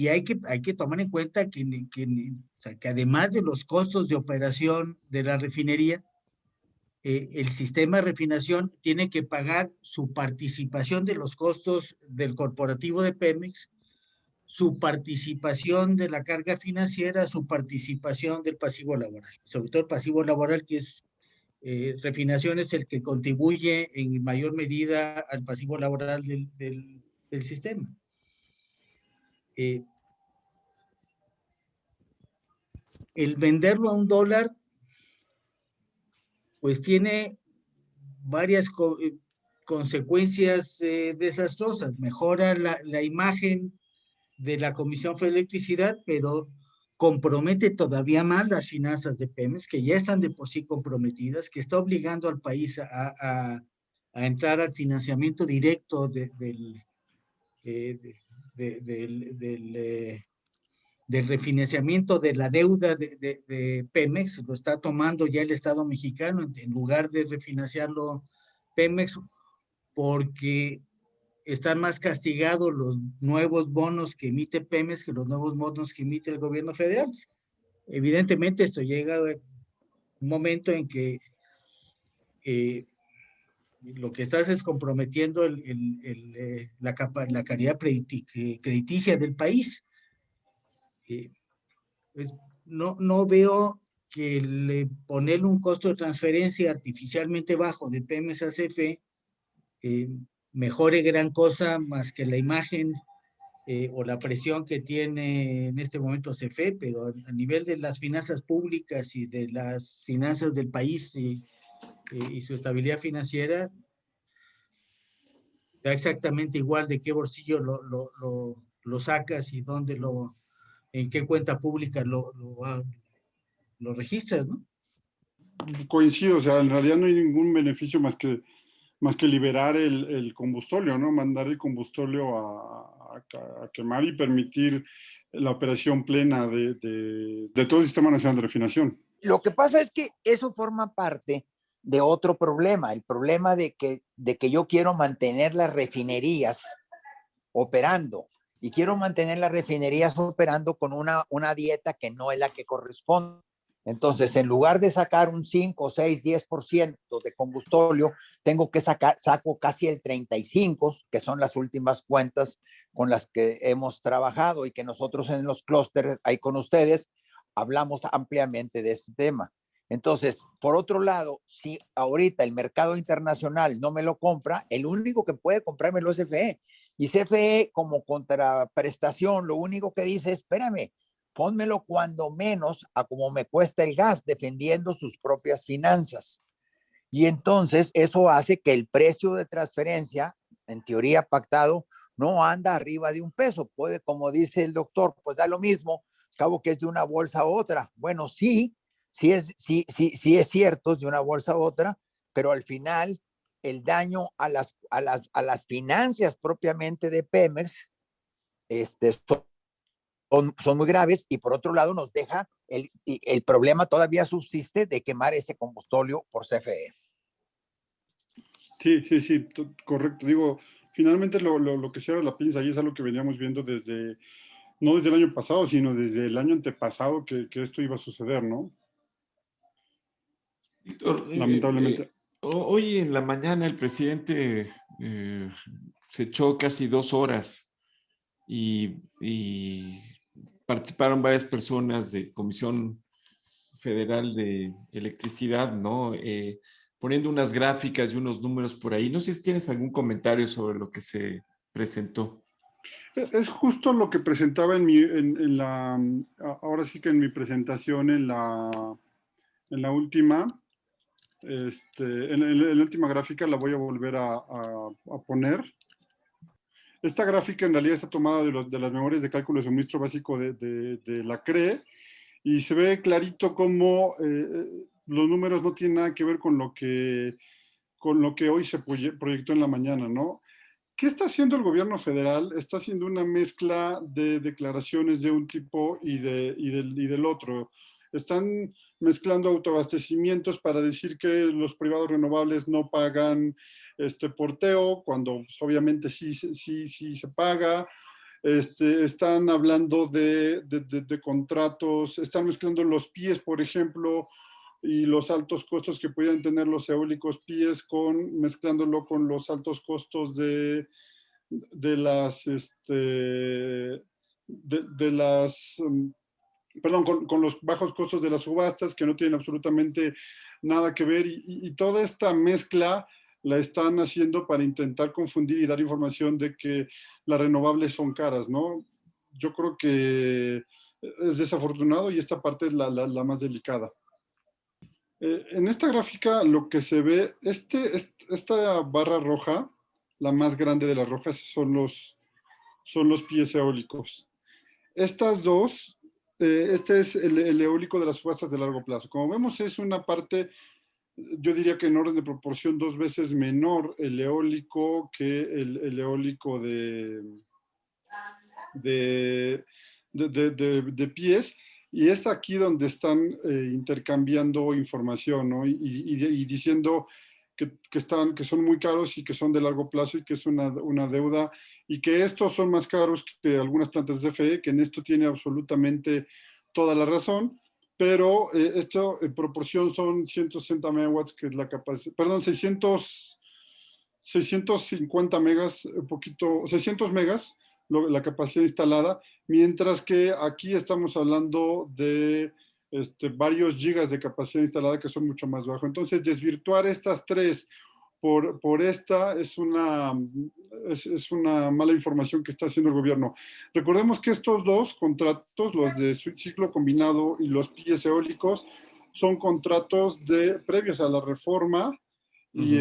hay que tomar en cuenta o sea, que además de los costos de operación de la refinería, el sistema de refinación tiene que pagar su participación de los costos del corporativo de Pemex, su participación de la carga financiera, su participación del pasivo laboral. Sobre todo el pasivo laboral, que es refinación, es el que contribuye en mayor medida al pasivo laboral del sistema. El venderlo a $1, pues tiene varias consecuencias desastrosas. Mejora la imagen de la Comisión Federal de Electricidad, pero compromete todavía más las finanzas de Pemex, que ya están de por sí comprometidas, que está obligando al país a entrar al financiamiento directo del refinanciamiento de la deuda de Pemex. Lo está tomando ya el Estado mexicano en lugar de refinanciarlo Pemex, porque están más castigados los nuevos bonos que emite Pemex que los nuevos bonos que emite el gobierno federal. Evidentemente esto llega a un momento en que lo que estás es comprometiendo la calidad crediticia del país. Pues no veo que ponerle un costo de transferencia artificialmente bajo de Pemex a CFE mejore gran cosa más que la imagen o la presión que tiene en este momento CFE, pero a nivel de las finanzas públicas y de las finanzas del país y su estabilidad financiera, da exactamente igual de qué bolsillo lo sacas y en qué cuenta pública lo registras, ¿no? Coincido, o sea, en realidad no hay ningún beneficio más que liberar el combustóleo, ¿no? Mandar el combustóleo a quemar y permitir la operación plena de todo el Sistema Nacional de Refinación. Lo que pasa es que eso forma parte de otro problema, el problema de que yo quiero mantener las refinerías operando y quiero mantener las refinerías operando con una dieta que no es la que corresponde. Entonces, en lugar de sacar un 5, 6, 10% de combustóleo, saco casi el 35%, que son las últimas cuentas con las que hemos trabajado y que nosotros en los clústeres, ahí con ustedes, hablamos ampliamente de este tema. Entonces, por otro lado, si ahorita el mercado internacional no me lo compra, el único que puede comprármelo es CFE. Y CFE, como contraprestación, lo único que dice es, espérame, pónmelo cuando menos a como me cuesta el gas, defendiendo sus propias finanzas. Y entonces eso hace que el precio de transferencia, en teoría pactado, no anda arriba de $1. Puede, como dice el doctor, pues da lo mismo, cabo que es de una bolsa a otra. Bueno, sí es cierto, es de una bolsa a otra, pero al final el daño a las finanzas propiamente de Pemex son muy graves, y por otro lado nos deja el problema todavía subsiste de quemar ese combustóleo por CFE. Sí, correcto. Digo, finalmente lo que cierra la pinza ahí es algo que veníamos viendo no desde el año pasado, sino desde el año antepasado que esto iba a suceder, ¿no? Víctor, lamentablemente. Hoy en la mañana el presidente se echó casi 2 horas y participaron varias personas de Comisión Federal de Electricidad, ¿no? Poniendo unas gráficas y unos números por ahí. No sé si tienes algún comentario sobre lo que se presentó. Es justo lo que presentaba ahora sí que en mi presentación en la última, en la última gráfica la voy a volver a poner. Esta gráfica en realidad está tomada de las memorias de cálculo de suministro básico de la CRE, y se ve clarito cómo los números no tienen nada que ver con lo que hoy se proyectó en la mañana, ¿no? ¿Qué está haciendo el gobierno federal? Está haciendo una mezcla de declaraciones de un tipo y del otro. Están mezclando autoabastecimientos para decir que los privados renovables no pagan porteo, cuando pues, obviamente sí se paga. Están hablando de contratos, están mezclando los PIEs, por ejemplo, y los altos costos que pudieran tener los eólicos PIEs mezclándolo con los altos costos de las, perdón, con los bajos costos de las subastas que no tienen absolutamente nada que ver y toda esta mezcla la están haciendo para intentar confundir y dar información de que las renovables son caras, ¿no? Yo creo que es desafortunado y esta parte es la más delicada. En esta gráfica lo que se ve, esta barra roja, la más grande de las rojas, son los pies eólicos. Estas dos, este es el eólico de las subastas de largo plazo. Como vemos, es una parte, yo diría que en orden de proporción 2 veces menor el eólico que el eólico de pies. Y es aquí donde están intercambiando información, ¿no? Y diciendo que son muy caros y que son de largo plazo y que es una deuda y que estos son más caros que algunas plantas de CFE, que en esto tiene absolutamente toda la razón, pero esto en proporción son 160 megawatts, que es la capacidad, perdón, 650 megas, un poquito, 600 megas, la capacidad instalada, mientras que aquí estamos hablando de varios gigas de capacidad instalada que son mucho más bajo. Entonces, desvirtuar estas tres por esta es una mala información que está haciendo el gobierno. Recordemos que estos dos contratos, los de ciclo combinado y los pies eólicos, son contratos previos a la reforma y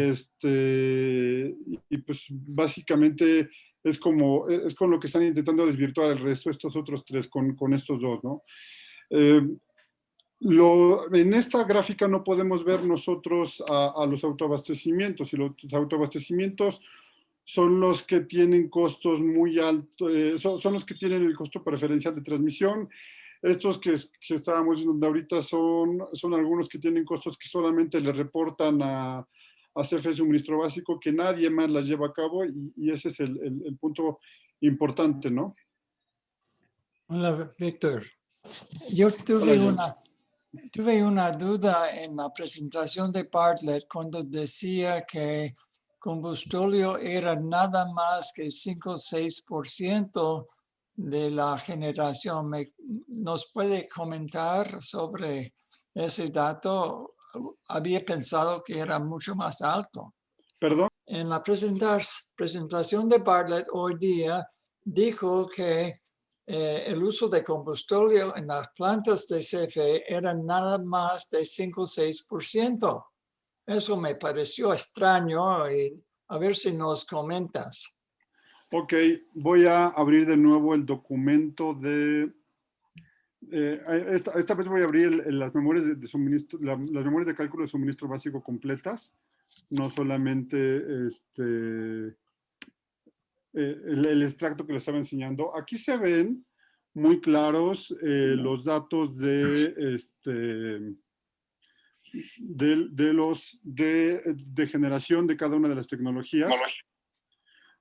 pues básicamente es con lo que están intentando desvirtuar el resto, estos otros tres, con estos dos, ¿no? En esta gráfica no podemos ver nosotros a los autoabastecimientos, y los autoabastecimientos son los que tienen costos muy altos, son los que tienen el costo preferencial de transmisión. Estos que estábamos viendo ahorita son algunos que tienen costos que solamente le reportan a CFE Suministro Básico, que nadie más las lleva a cabo, y ese es el punto importante, ¿no? Hola, Víctor. Yo tuve una duda en la presentación de Bartlett cuando decía que combustóleo era nada más que 5 o 6% de la generación. ¿Nos puede comentar sobre ese dato? Había pensado que era mucho más alto. ¿Perdón? En la presentación de Bartlett hoy día dijo que el uso de combustóleo en las plantas de CFE era nada más de 5 o 6%. Eso me pareció extraño y a ver si nos comentas. Ok, voy a abrir de nuevo el documento de... esta vez voy a abrir las memorias de suministro, las memorias de cálculo de suministro básico completas, no solamente el extracto que les estaba enseñando. Aquí se ven muy claros los datos de generación de cada una de las tecnologías.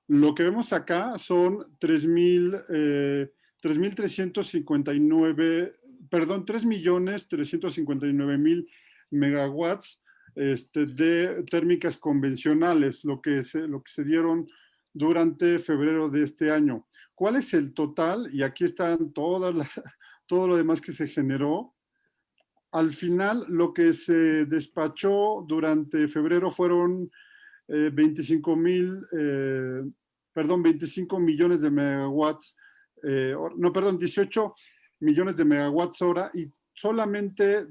Lo que vemos acá son 3.359.000 megawatts de térmicas convencionales, lo que se dieron durante febrero de este año. ¿Cuál es el total? Y aquí están todo lo demás que se generó. Al final, lo que se despachó durante febrero fueron 25 millones de megawatts, 18 millones de megawatts hora, y solamente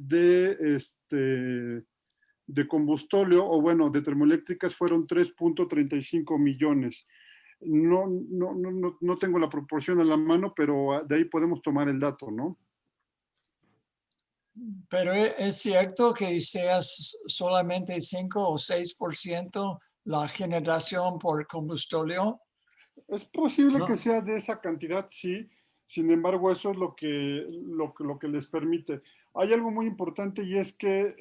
de combustóleo, o bueno, de termoeléctricas fueron 3.35 millones. No tengo la proporción a la mano, pero de ahí podemos tomar el dato, ¿no? pero es cierto que sea solamente 5 o 6% la generación por combustóleo. Es posible No. que sea de esa cantidad, sí. Sin embargo, eso es lo que les permite. Hay algo muy importante y es que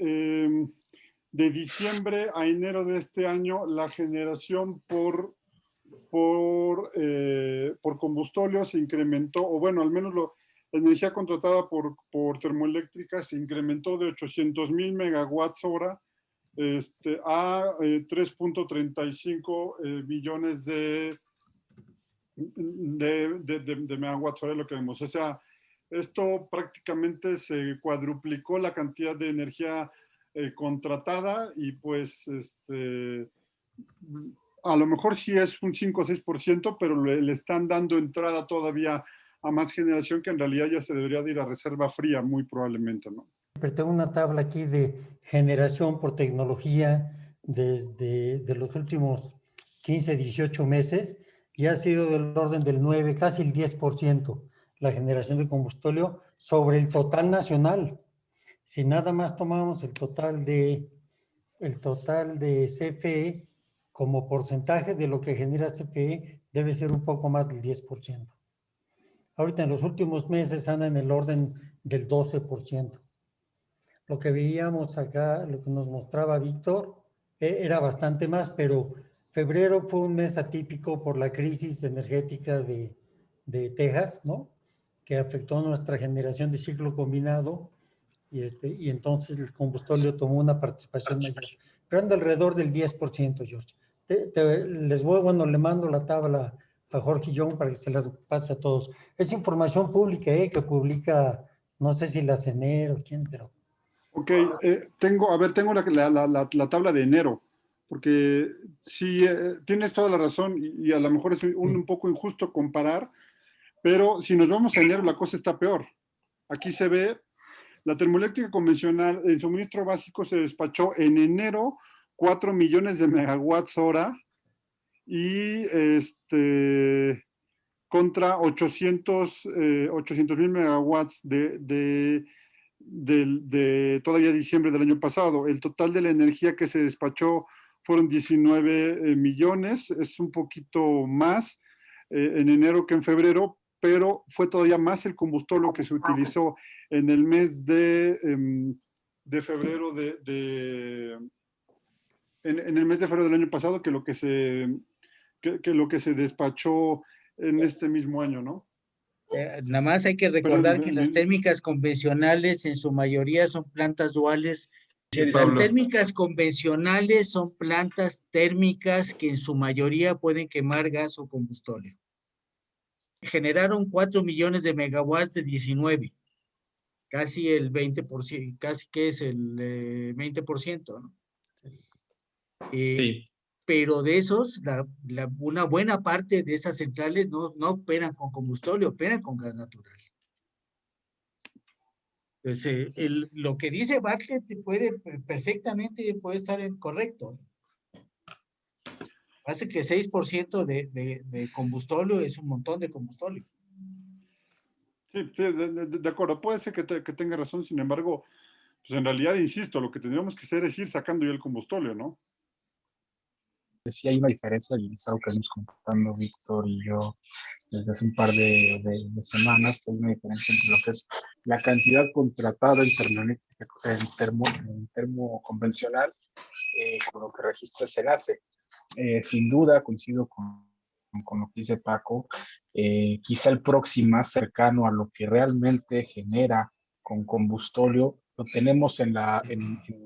de diciembre a enero de este año, la generación por combustóleo se incrementó, o bueno, al menos la energía contratada por termoeléctricas se incrementó de 800,000 megawatts hora a 3.35 billones de megawatts hora, lo que vemos. O sea, esto prácticamente se cuadruplicó la cantidad de energía contratada y pues a lo mejor sí es un 5 o 6%, pero le están dando entrada todavía a más generación que en realidad ya se debería de ir a reserva fría, muy probablemente, ¿no? Pero tengo una tabla aquí de generación por tecnología desde de los últimos 15, 18 meses y ha sido del orden del 9, casi el 10% la generación de combustóleo sobre el total nacional. Si nada más tomamos el total de CFE como porcentaje de lo que genera CFE, debe ser un poco más del 10%. Ahorita en los últimos meses anda en el orden del 12%. Lo que veíamos acá, lo que nos mostraba Víctor, era bastante más, pero febrero fue un mes atípico por la crisis energética de Texas, ¿no? Que afectó nuestra generación de ciclo combinado y entonces el combustóleo tomó una participación mayor. Pero anda alrededor del 10%, George. Le mando la tabla a Jorge y John para que se las pase a todos. Es información pública, que publica, no sé si la CENER o quién, pero... Ok, tengo la tabla de enero, porque sí, tienes toda la razón y a lo mejor es un poco injusto comparar, pero si nos vamos a enero la cosa está peor. Aquí se ve, la termoeléctrica convencional, el suministro básico se despachó en enero 4 millones de megawatts hora y contra 800,000 megawatts de todavía diciembre del año pasado. El total de la energía que se despachó fueron 19 millones, es un poquito más en enero que en febrero, pero fue todavía más el combustóleo que se utilizó en el mes de febrero en el mes de febrero del año pasado que lo que se despachó en este mismo año, ¿no? Nada más hay que recordar que las térmicas convencionales en su mayoría son plantas duales. Las térmicas convencionales son plantas térmicas que en su mayoría pueden quemar gas o combustóleo. Generaron 4 millones de megawatts de 19, casi el 20%, casi que es el 20%, ¿no? Sí. Pero de esos, una buena parte de esas centrales no operan con combustóleo, operan con gas natural. Entonces, lo que dice Bartlett perfectamente puede estar correcto. Hace que 6% de combustóleo es un montón de combustóleo. Sí, de acuerdo, puede ser que tenga razón, sin embargo, pues en realidad, insisto, lo que tendríamos que hacer es ir sacando ya el combustóleo, ¿no? Sí hay una diferencia, y es algo que venimos contando Víctor y yo desde hace un par de semanas, que hay una diferencia entre lo que es la cantidad contratada en termo convencional con lo que registra SENACE. Sin duda, coincido con lo que dice Paco, quizá el próximo más cercano a lo que realmente genera con combustóleo lo tenemos en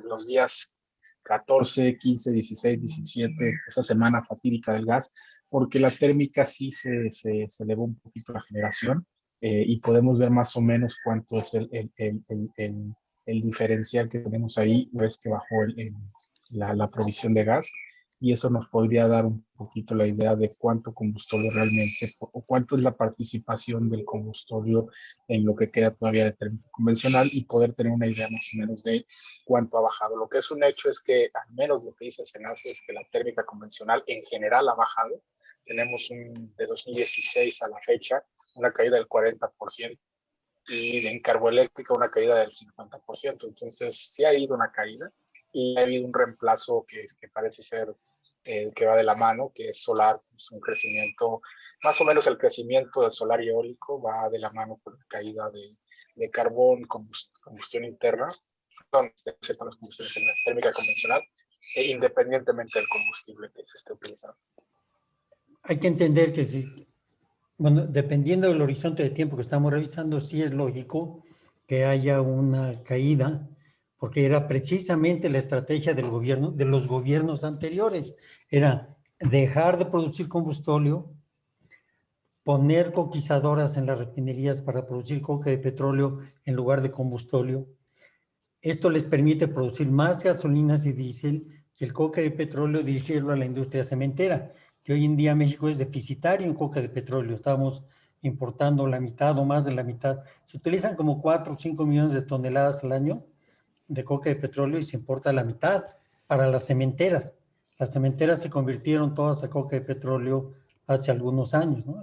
los días 14, 15, 16, 17, esa semana fatídica del gas, porque la térmica sí se elevó un poquito la generación y podemos ver más o menos cuánto es el diferencial que tenemos ahí, ves que bajó la provisión de gas, y eso nos podría dar un poquito la idea de cuánto combustóleo realmente, o cuánto es la participación del combustóleo en lo que queda todavía de térmica convencional y poder tener una idea más o menos de cuánto ha bajado. Lo que es un hecho es que, al menos lo que dice SENACE, es que la térmica convencional en general ha bajado. Tenemos de 2016 a la fecha una caída del 40%. y en carboeléctrica una caída del 50%. Entonces sí ha habido una caída y ha habido un reemplazo que parece ser que va de la mano, que es solar, pues un crecimiento, más o menos el crecimiento del solar y eólico va de la mano con la caída de carbón, combustión interna, con las combustiones térmica convencional, independientemente del combustible que se esté utilizando. Hay que entender que bueno, dependiendo del horizonte de tiempo que estamos revisando, sí es lógico que haya una caída, porque era precisamente la estrategia del gobierno, de los gobiernos anteriores, era dejar de producir combustóleo, poner coquizadoras en las refinerías para producir coque de petróleo en lugar de combustóleo. Esto les permite producir más gasolinas y diésel y el coque de petróleo dirigirlo a la industria cementera, que hoy en día México es deficitario en coque de petróleo. Estamos importando la mitad o más de la mitad. Se utilizan como 4 o 5 millones de toneladas al año de coque de petróleo y se importa la mitad para las cementeras. Las cementeras se convirtieron todas a coque de petróleo hace algunos años, ¿no?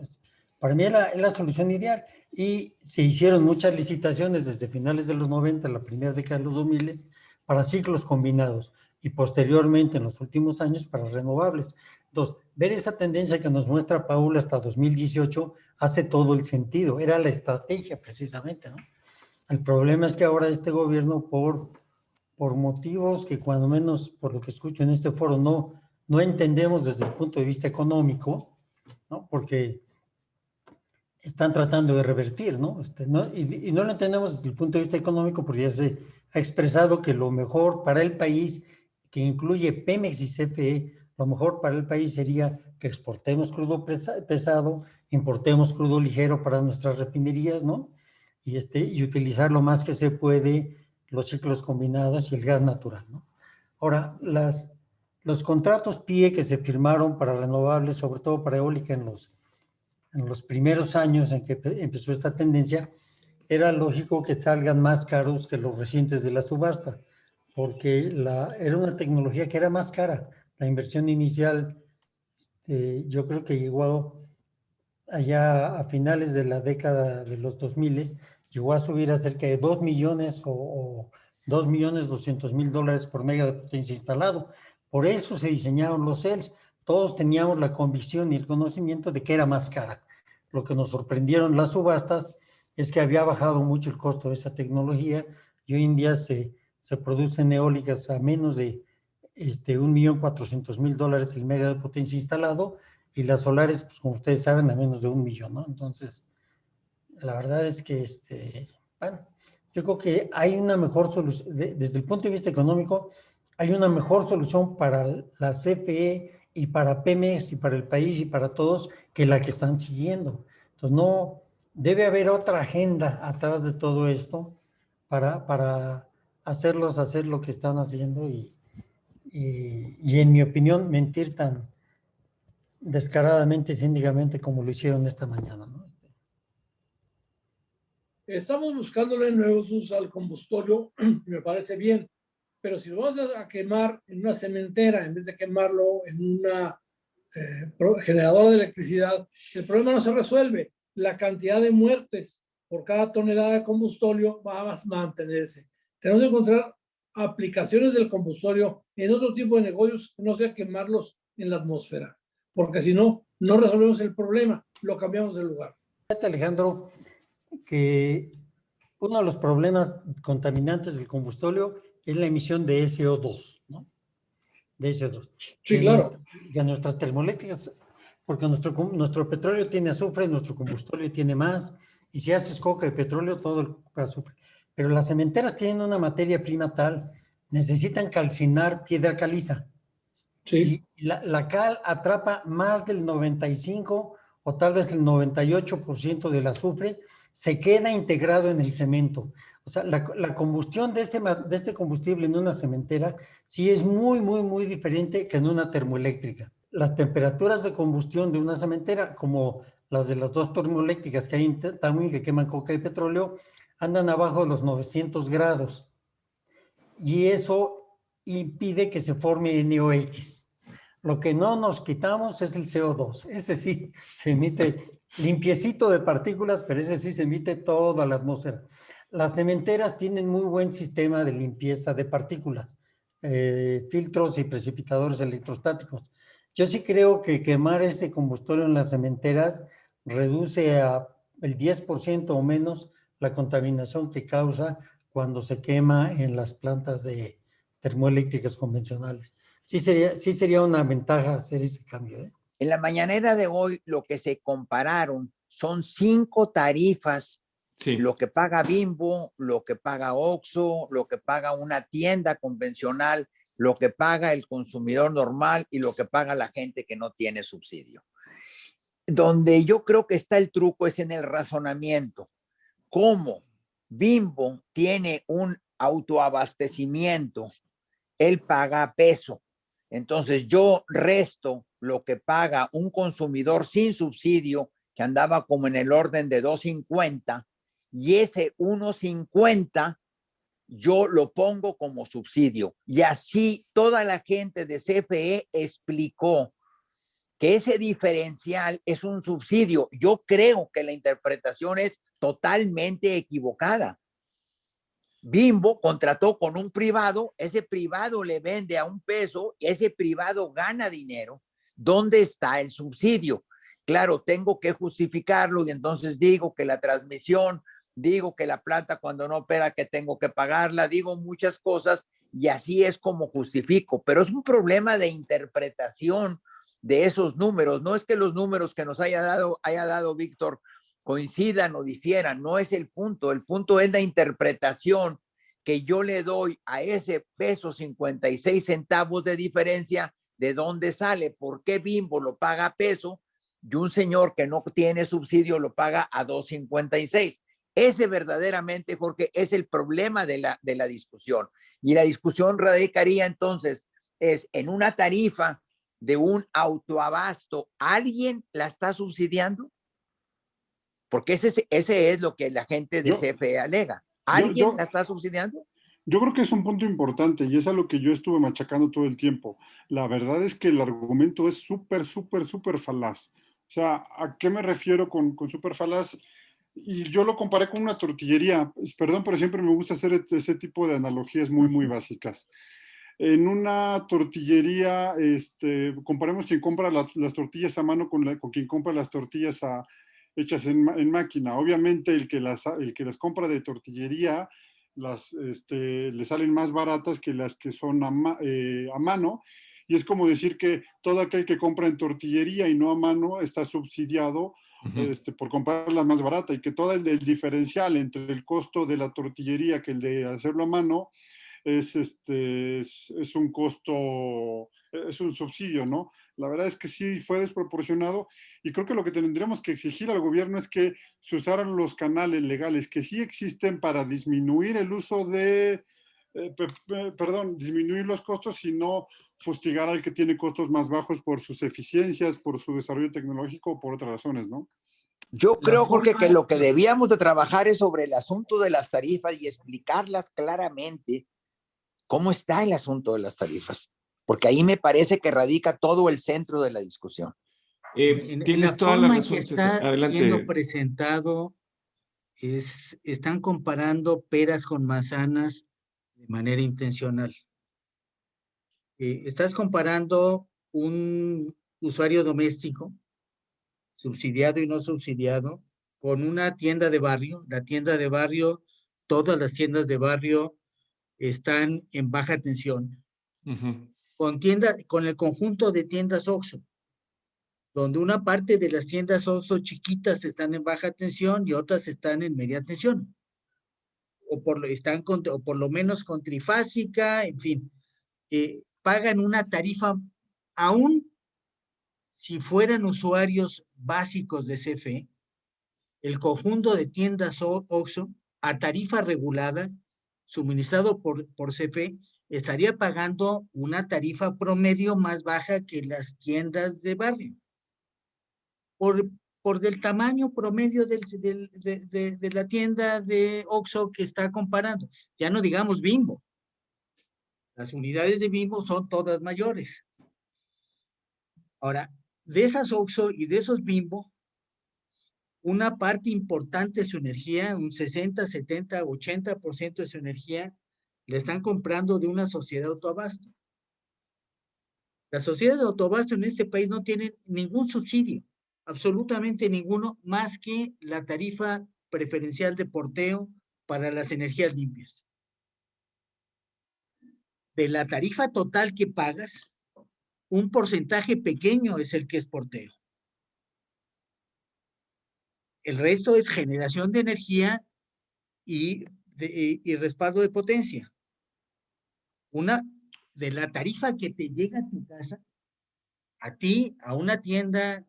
Para mí es la solución ideal. Y se hicieron muchas licitaciones desde finales de los 90, la primera década de los 2000, para ciclos combinados y posteriormente en los últimos años para renovables. Entonces, ver esa tendencia que nos muestra Paul hasta 2018 hace todo el sentido. Era la estrategia precisamente, ¿no? El problema es que ahora este gobierno, por motivos que cuando menos por lo que escucho en este foro no entendemos desde el punto de vista económico, ¿no? Porque están tratando de revertir, ¿no? Y no lo entendemos desde el punto de vista económico porque ya se ha expresado que lo mejor para el país, que incluye Pemex y CFE, lo mejor para el país sería que exportemos crudo pesado, importemos crudo ligero para nuestras refinerías, ¿no? Y utilizar lo más que se puede los ciclos combinados y el gas natural, ¿no? Ahora, los contratos PIE que se firmaron para renovables, sobre todo para eólica en los primeros años en que empezó esta tendencia, era lógico que salgan más caros que los recientes de la subasta, porque era una tecnología que era más cara. La inversión inicial, yo creo que llegó allá a finales de la década de los 2000, llegó a subir a cerca de 2 millones o $2.200.000 por mega de potencia instalado. Por eso se diseñaron los CELS. Todos teníamos la convicción y el conocimiento de que era más cara. Lo que nos sorprendieron las subastas es que había bajado mucho el costo de esa tecnología y hoy en día se producen eólicas a menos de $1.400.000 el mega de potencia instalado y las solares, pues como ustedes saben, a menos de 1 millón, ¿no? Entonces, la verdad es que, bueno, yo creo que hay una mejor solución, desde el punto de vista económico, hay una mejor solución para la CFE y para Pemex y para el país y para todos que la que están siguiendo. Entonces, no debe haber otra agenda atrás de todo esto para hacerlos hacer lo que están haciendo y en mi opinión, mentir tan descaradamente y cínicamente como lo hicieron esta mañana, ¿no? Estamos buscándole nuevos usos al combustóleo, me parece bien, pero si lo vamos a quemar en una cementera en vez de quemarlo en una generadora de electricidad, el problema no se resuelve. La cantidad de muertes por cada tonelada de combustóleo va a mantenerse. Tenemos que encontrar aplicaciones del combustóleo en otro tipo de negocios que no sea quemarlos en la atmósfera, porque si no, no resolvemos el problema, lo cambiamos de lugar. Alejandro, que uno de los problemas contaminantes del combustóleo es la emisión de SO2, ¿no? De SO2. Sí, claro. Y a nuestras termoeléctricas, porque nuestro petróleo tiene azufre, nuestro combustóleo tiene más, y si haces coque de petróleo, todo el azufre. Pero las cementeras tienen una materia prima tal, necesitan calcinar piedra caliza. Sí. Y la cal atrapa más del 95 o tal vez el 98% del azufre, se queda integrado en el cemento. O sea, la combustión de este combustible en una cementera sí es muy, muy, muy diferente que en una termoeléctrica. Las temperaturas de combustión de una cementera, como las de las dos termoeléctricas que hay en Tamuín que queman coque de petróleo, andan abajo de los 900 grados. Y eso impide que se forme NOx. Lo que no nos quitamos es el CO2. Ese sí se emite limpiecito de partículas, pero ese sí se emite toda la atmósfera. Las cementeras tienen muy buen sistema de limpieza de partículas, filtros y precipitadores electrostáticos. Yo sí creo que quemar ese combustible en las cementeras reduce a el 10% o menos la contaminación que causa cuando se quema en las plantas de termoeléctricas convencionales. Sí sería una ventaja hacer ese cambio, ¿eh? En la mañanera de hoy lo que se compararon son 5 tarifas, sí. Lo que paga Bimbo, lo que paga Oxxo, lo que paga una tienda convencional, lo que paga el consumidor normal y lo que paga la gente que no tiene subsidio. Donde yo creo que está el truco es en el razonamiento. ¿Cómo Bimbo tiene un autoabastecimiento? Él paga a peso. Entonces yo resto lo que paga un consumidor sin subsidio, que andaba como en el orden de 2.50, y ese 1.50 yo lo pongo como subsidio. Y así toda la gente de CFE explicó que ese diferencial es un subsidio. Yo creo que la interpretación es totalmente equivocada. Bimbo contrató con un privado, ese privado le vende a $1, ese privado gana dinero. ¿Dónde está el subsidio? Claro, tengo que justificarlo y entonces digo que la transmisión, digo que la planta cuando no opera que tengo que pagarla, digo muchas cosas y así es como justifico, pero es un problema de interpretación de esos números. No es que los números que nos haya dado Víctor coincidan o difieran, no es el punto es la interpretación que yo le doy a ese $1.56 de diferencia, de dónde sale, por qué Bimbo lo paga a peso y un señor que no tiene subsidio lo paga a 2.56. Ese verdaderamente, Jorge, es el problema de la discusión. Y la discusión radicaría entonces es en una tarifa de un autoabasto. ¿Alguien la está subsidiando? Porque ese es lo que la gente de CFE alega. ¿Alguien la está subsidiando? Yo creo que es un punto importante y es a lo que yo estuve machacando todo el tiempo. La verdad es que el argumento es súper falaz. O sea, ¿a qué me refiero con súper falaz? Y yo lo comparé con una tortillería. Perdón, pero siempre me gusta hacer ese tipo de analogías muy básicas. En una tortillería, comparemos quien compra las tortillas a mano con quien compra las tortillas hechas en máquina. Obviamente el que las compra de tortillería le salen más baratas que las que son a mano, y es como decir que todo aquel que compra en tortillería y no a mano está subsidiado por comprarla más barata, y que todo el diferencial entre el costo de la tortillería que el de hacerlo a mano es un costo, es un subsidio, ¿no? La verdad es que sí fue desproporcionado, y creo que lo que tendríamos que exigir al gobierno es que se usaran los canales legales que sí existen para disminuir el uso disminuir los costos y no fustigar al que tiene costos más bajos por sus eficiencias, por su desarrollo tecnológico o por otras razones, ¿no? Yo creo, Jorge, que lo que debíamos de trabajar es sobre el asunto de las tarifas y explicarlas claramente. ¿Cómo está el asunto de las tarifas? Porque ahí me parece que radica todo el centro de la discusión. Tienes toda la razón, César. Adelante. Siendo presentado, están comparando peras con manzanas de manera intencional. Estás comparando un usuario doméstico, subsidiado y no subsidiado, con una tienda de barrio. La tienda de barrio, todas las tiendas de barrio están en baja tensión, con el conjunto de tiendas Oxxo, donde una parte de las tiendas Oxxo chiquitas están en baja tensión y otras están en media tensión, o por lo menos con trifásica, en fin, pagan una tarifa, aún si fueran usuarios básicos de CFE, el conjunto de tiendas Oxxo a tarifa regulada, suministrado por CFE, estaría pagando una tarifa promedio más baja que las tiendas de barrio. Por del tamaño promedio de la tienda de Oxxo que está comparando. Ya no digamos Bimbo. Las unidades de Bimbo son todas mayores. Ahora, de esas Oxxo y de esos Bimbo, una parte importante de su energía, un 60, 70, 80% de su energía, la están comprando de una sociedad de autoabasto. Las sociedades de autoabasto en este país no tienen ningún subsidio, absolutamente ninguno, más que la tarifa preferencial de porteo para las energías limpias. De la tarifa total que pagas, un porcentaje pequeño es el que es porteo. El resto es generación de energía y respaldo de potencia. De la tarifa que te llega a tu casa, a ti, a una tienda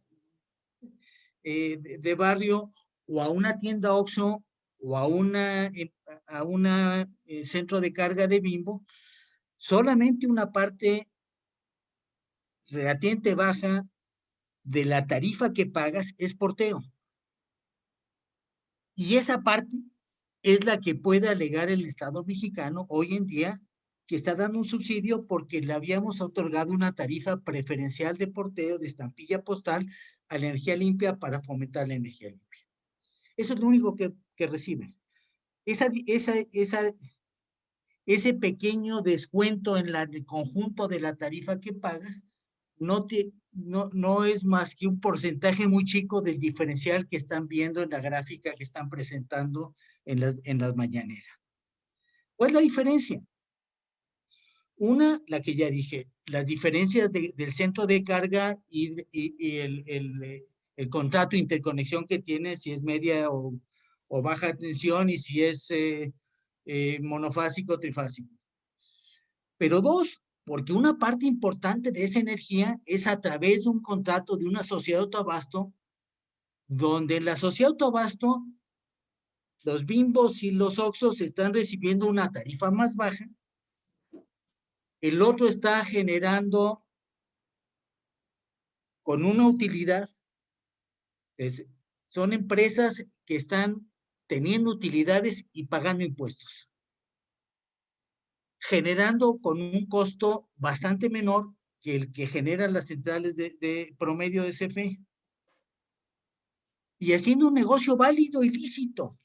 de barrio, o a una tienda Oxxo, o a una centro de carga de Bimbo, solamente una parte relativamente baja de la tarifa que pagas es porteo. Y esa parte es la que puede alegar el Estado mexicano hoy en día, que está dando un subsidio porque le habíamos otorgado una tarifa preferencial de porteo de estampilla postal a la energía limpia para fomentar la energía limpia. Eso es lo único que reciben. Ese pequeño descuento en el conjunto de la tarifa que pagas no es más que un porcentaje muy chico del diferencial que están viendo en la gráfica que están presentando en las mañaneras. ¿Cuál es la diferencia? Una, la que ya dije, las diferencias del centro de carga y el contrato de interconexión que tiene, si es media o baja tensión y si es monofásico o trifásico. Pero dos, porque una parte importante de esa energía es a través de un contrato de una sociedad de autoabasto, donde en la sociedad de autoabasto los Bimbos y los Oxxos están recibiendo una tarifa más baja, el otro está generando con una utilidad. Son empresas que están teniendo utilidades y pagando impuestos, generando con un costo bastante menor que el que generan las centrales de promedio de CFE, y haciendo un negocio válido y lícito,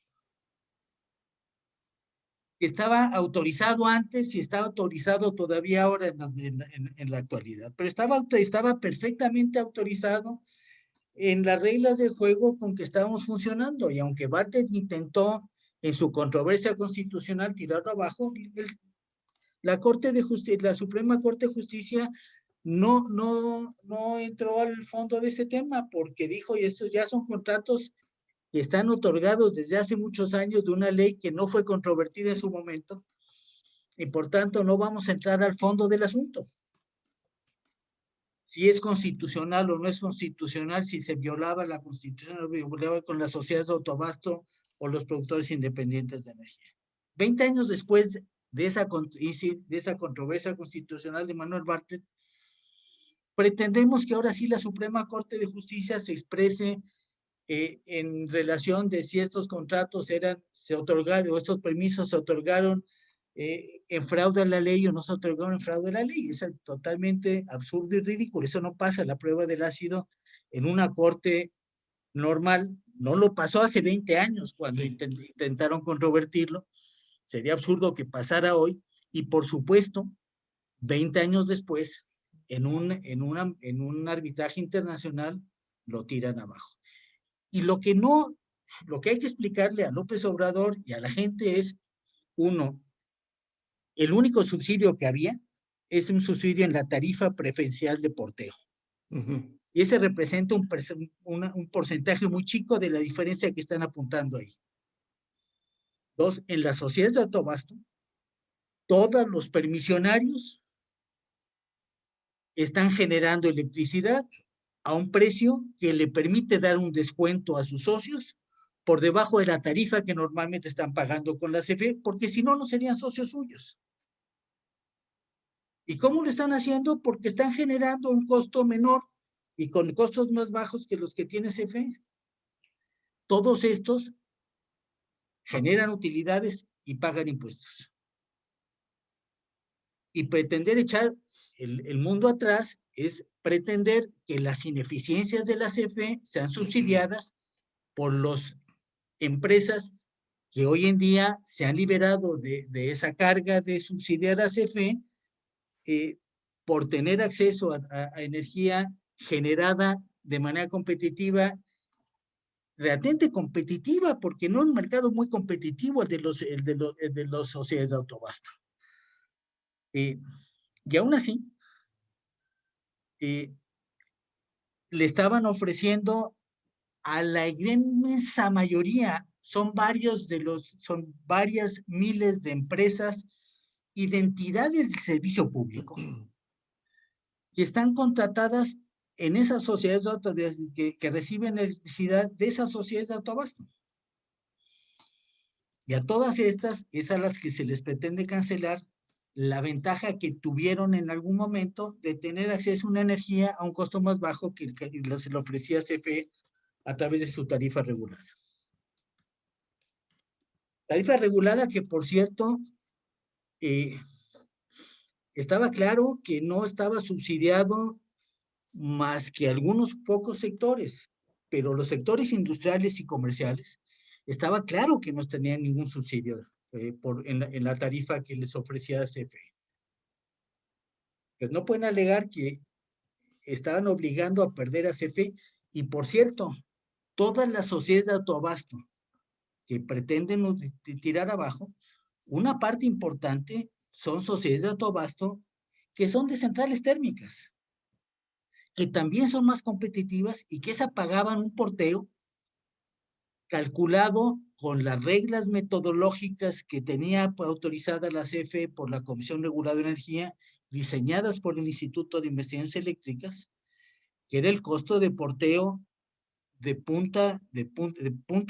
que estaba autorizado antes y está autorizado todavía ahora en la actualidad, pero estaba perfectamente autorizado en las reglas del juego con que estábamos funcionando, y aunque Bartlett intentó en su controversia constitucional tirarlo abajo, la Suprema Corte de Justicia no entró al fondo de ese tema, porque dijo, y estos ya son contratos que están otorgados desde hace muchos años de una ley que no fue controvertida en su momento, y por tanto no vamos a entrar al fondo del asunto. Si es constitucional o no es constitucional, si se violaba la Constitución o violaba con las sociedades de autoabasto o los productores independientes de energía. 20 años después de esa controversia constitucional de Manuel Bartlett, pretendemos que ahora sí la Suprema Corte de Justicia se exprese en relación de si estos contratos se otorgaron, o estos permisos se otorgaron en fraude a la ley o no se otorgaron en fraude a la ley. Es totalmente absurdo y ridículo. Eso no pasa la prueba del ácido en una corte normal. No lo pasó hace 20 años cuando intentaron controvertirlo. Sería absurdo que pasara hoy, y por supuesto 20 años después en un arbitraje internacional lo tiran abajo. Y lo que hay que explicarle a López Obrador y a la gente es, uno, el único subsidio que había es un subsidio en la tarifa preferencial de porteo. Y ese representa un porcentaje muy chico de la diferencia que están apuntando ahí. Dos, en las sociedades de autoabasto, todos los permisionarios están generando electricidad a un precio que le permite dar un descuento a sus socios por debajo de la tarifa que normalmente están pagando con la CFE, porque si no, no serían socios suyos. ¿Y cómo lo están haciendo? Porque están generando un costo menor y con costos más bajos que los que tiene CFE. Todos estos generan utilidades y pagan impuestos. Y pretender echar el mundo atrás es pretender que las ineficiencias de la CFE sean subsidiadas por las empresas que hoy en día se han liberado de esa carga de subsidiar a CFE por tener acceso a energía generada de manera competitiva, realmente competitiva, porque no es un mercado muy competitivo el de los sociedades de autoabasto. Y aún así, le estaban ofreciendo a la inmensa mayoría, son varias miles de empresas y de entidades del servicio público que están contratadas en esas sociedades que reciben electricidad de esas sociedades de autoabasto. Y a todas estas es a las que se les pretende cancelar la ventaja que tuvieron en algún momento de tener acceso a una energía a un costo más bajo que se le ofrecía CFE a través de su tarifa regulada. Tarifa regulada que, por cierto, estaba claro que no estaba subsidiado más que algunos pocos sectores, pero los sectores industriales y comerciales, estaba claro que no tenían ningún subsidio en la tarifa que les ofrecía CFE. Pues no pueden alegar que estaban obligando a perder a CFE, y por cierto, todas las sociedades de autoabasto que pretenden tirar abajo, una parte importante son sociedades de autoabasto que son de centrales térmicas, que también son más competitivas y que esa pagaban un porteo calculado con las reglas metodológicas que tenía autorizada la CFE por la Comisión Reguladora de Energía, diseñadas por el Instituto de Investigaciones Eléctricas, que era el costo de porteo de punto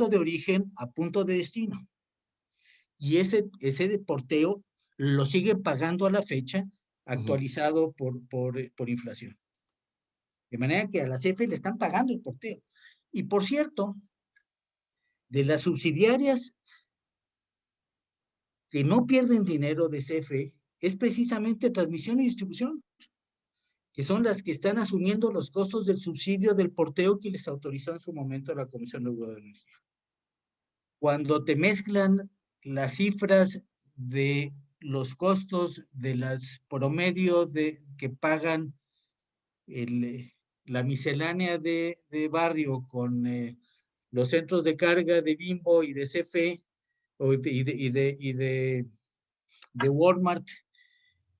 de origen a punto de destino. Y ese porteo lo siguen pagando a la fecha, actualizado por inflación. De manera que a la CFE le están pagando el porteo. Y por cierto, de las subsidiarias que no pierden dinero de CFE, es precisamente transmisión y distribución, que son las que están asumiendo los costos del subsidio del porteo que les autorizó en su momento la Comisión Reguladora de Energía. Cuando te mezclan las cifras de los costos de las promedio que pagan la miscelánea de barrio con los centros de carga de Bimbo y de CFE y de Walmart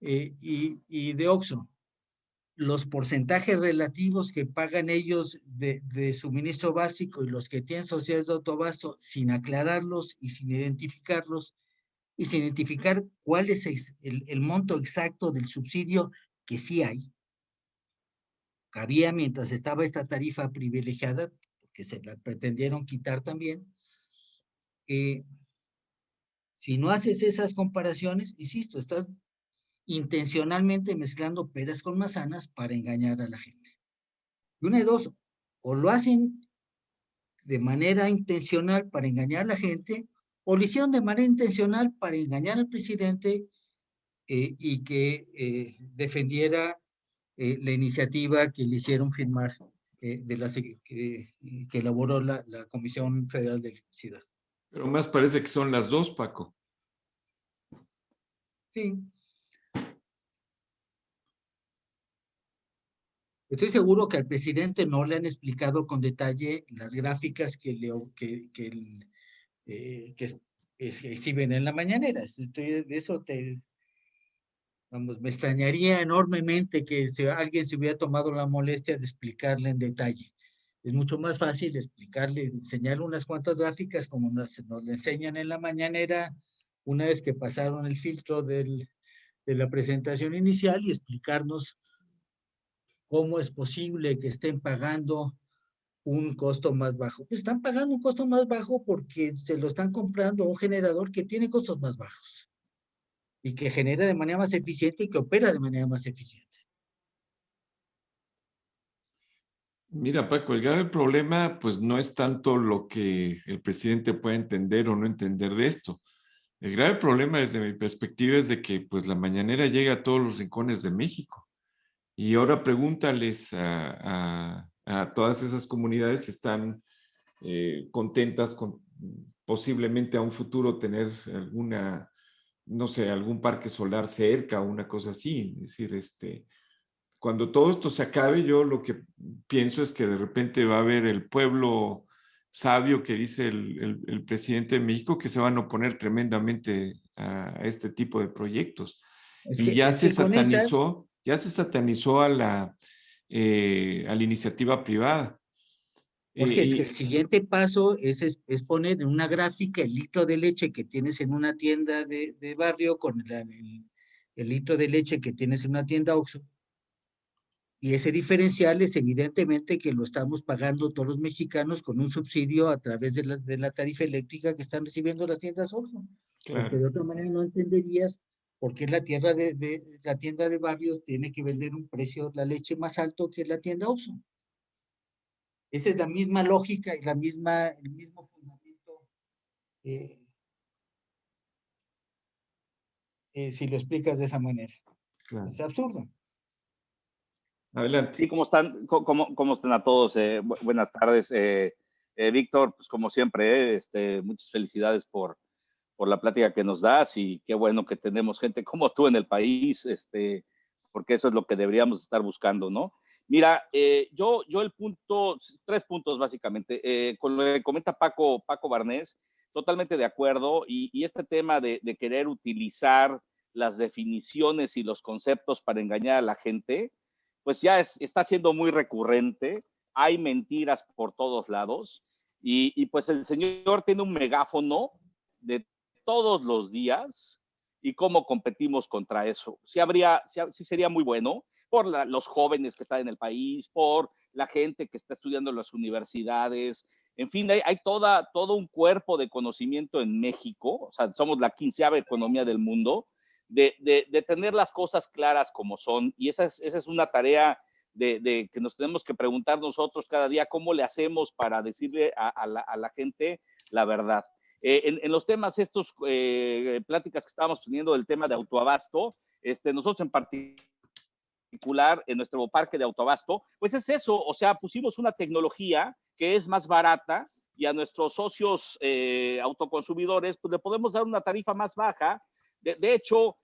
y de Oxxo, los porcentajes relativos que pagan ellos de suministro básico y los que tienen sociedades de autoabasto, sin aclararlos y sin identificarlos, y sin identificar cuál es el monto exacto del subsidio que sí hay. Había mientras estaba esta tarifa privilegiada, porque se la pretendieron quitar también. Si no haces esas comparaciones, insisto, estás intencionalmente mezclando peras con manzanas para engañar a la gente. Y una de dos, o lo hacen de manera intencional para engañar a la gente, o lo hicieron de manera intencional para engañar al presidente y que defendiera la iniciativa que le hicieron firmar que elaboró la Comisión Federal de Electricidad. Pero más parece que son las dos, Paco. Sí. Estoy seguro que al presidente no le han explicado con detalle las gráficas que exhiben en la mañanera. Me extrañaría enormemente que alguien se hubiera tomado la molestia de explicarle en detalle. Es mucho más fácil explicarle, enseñarle unas cuantas gráficas como nos enseñan en la mañanera una vez que pasaron el filtro de la presentación inicial, y explicarnos cómo es posible que estén pagando un costo más bajo. Pues están pagando un costo más bajo porque se lo están comprando a un generador que tiene costos más bajos y que genera de manera más eficiente y que opera de manera más eficiente. Mira, Paco, el grave problema pues no es tanto lo que el presidente puede entender o no entender de esto. El grave problema desde mi perspectiva es de que pues la mañanera llega a todos los rincones de México. Y ahora pregúntales a todas esas comunidades, están contentas con posiblemente a un futuro tener alguna, no sé, algún parque solar cerca o una cosa así. Es decir, cuando todo esto se acabe, yo lo que pienso es que de repente va a haber el pueblo sabio que dice el presidente de México, que se van a oponer tremendamente a este tipo de proyectos. Y ya se satanizó a la iniciativa privada. Jorge, es que el siguiente paso es poner en una gráfica el litro de leche que tienes en una tienda de barrio con el litro de leche que tienes en una tienda Oxxo. Y ese diferencial es evidentemente que lo estamos pagando todos los mexicanos con un subsidio a través de la tarifa eléctrica que están recibiendo las tiendas Oxxo. Claro. Porque de otra manera no entenderías por qué la tienda de barrio tiene que vender un precio de la leche más alto que la tienda Oxxo. Esa es la misma lógica y el mismo fundamento, si lo explicas de esa manera. Claro. Es absurdo. Adelante. Sí, ¿cómo están? ¿Cómo están a todos? Buenas tardes. Víctor, pues como siempre, muchas felicidades por la plática que nos das y qué bueno que tenemos gente como tú en el país, porque eso es lo que deberíamos estar buscando, ¿no? Mira, yo tres puntos básicamente, con lo que comenta Paco Barnés, totalmente de acuerdo, y este tema de querer utilizar las definiciones y los conceptos para engañar a la gente, pues ya está siendo muy recurrente, hay mentiras por todos lados, y pues el señor tiene un megáfono de todos los días, y cómo competimos contra eso. Sí sería muy bueno, por los jóvenes que están en el país, por la gente que está estudiando en las universidades, en fin, hay todo un cuerpo de conocimiento en México, o sea, somos la 15ª economía del mundo, de tener las cosas claras como son, y esa es una tarea de que nos tenemos que preguntar nosotros cada día, cómo le hacemos para decirle a la gente la verdad. En los temas estos, pláticas que estábamos teniendo del tema de autoabasto, nosotros en particular en nuestro parque de autoabasto, pues es eso, o sea, pusimos una tecnología que es más barata y a nuestros socios autoconsumidores, pues le podemos dar una tarifa más baja. De hecho,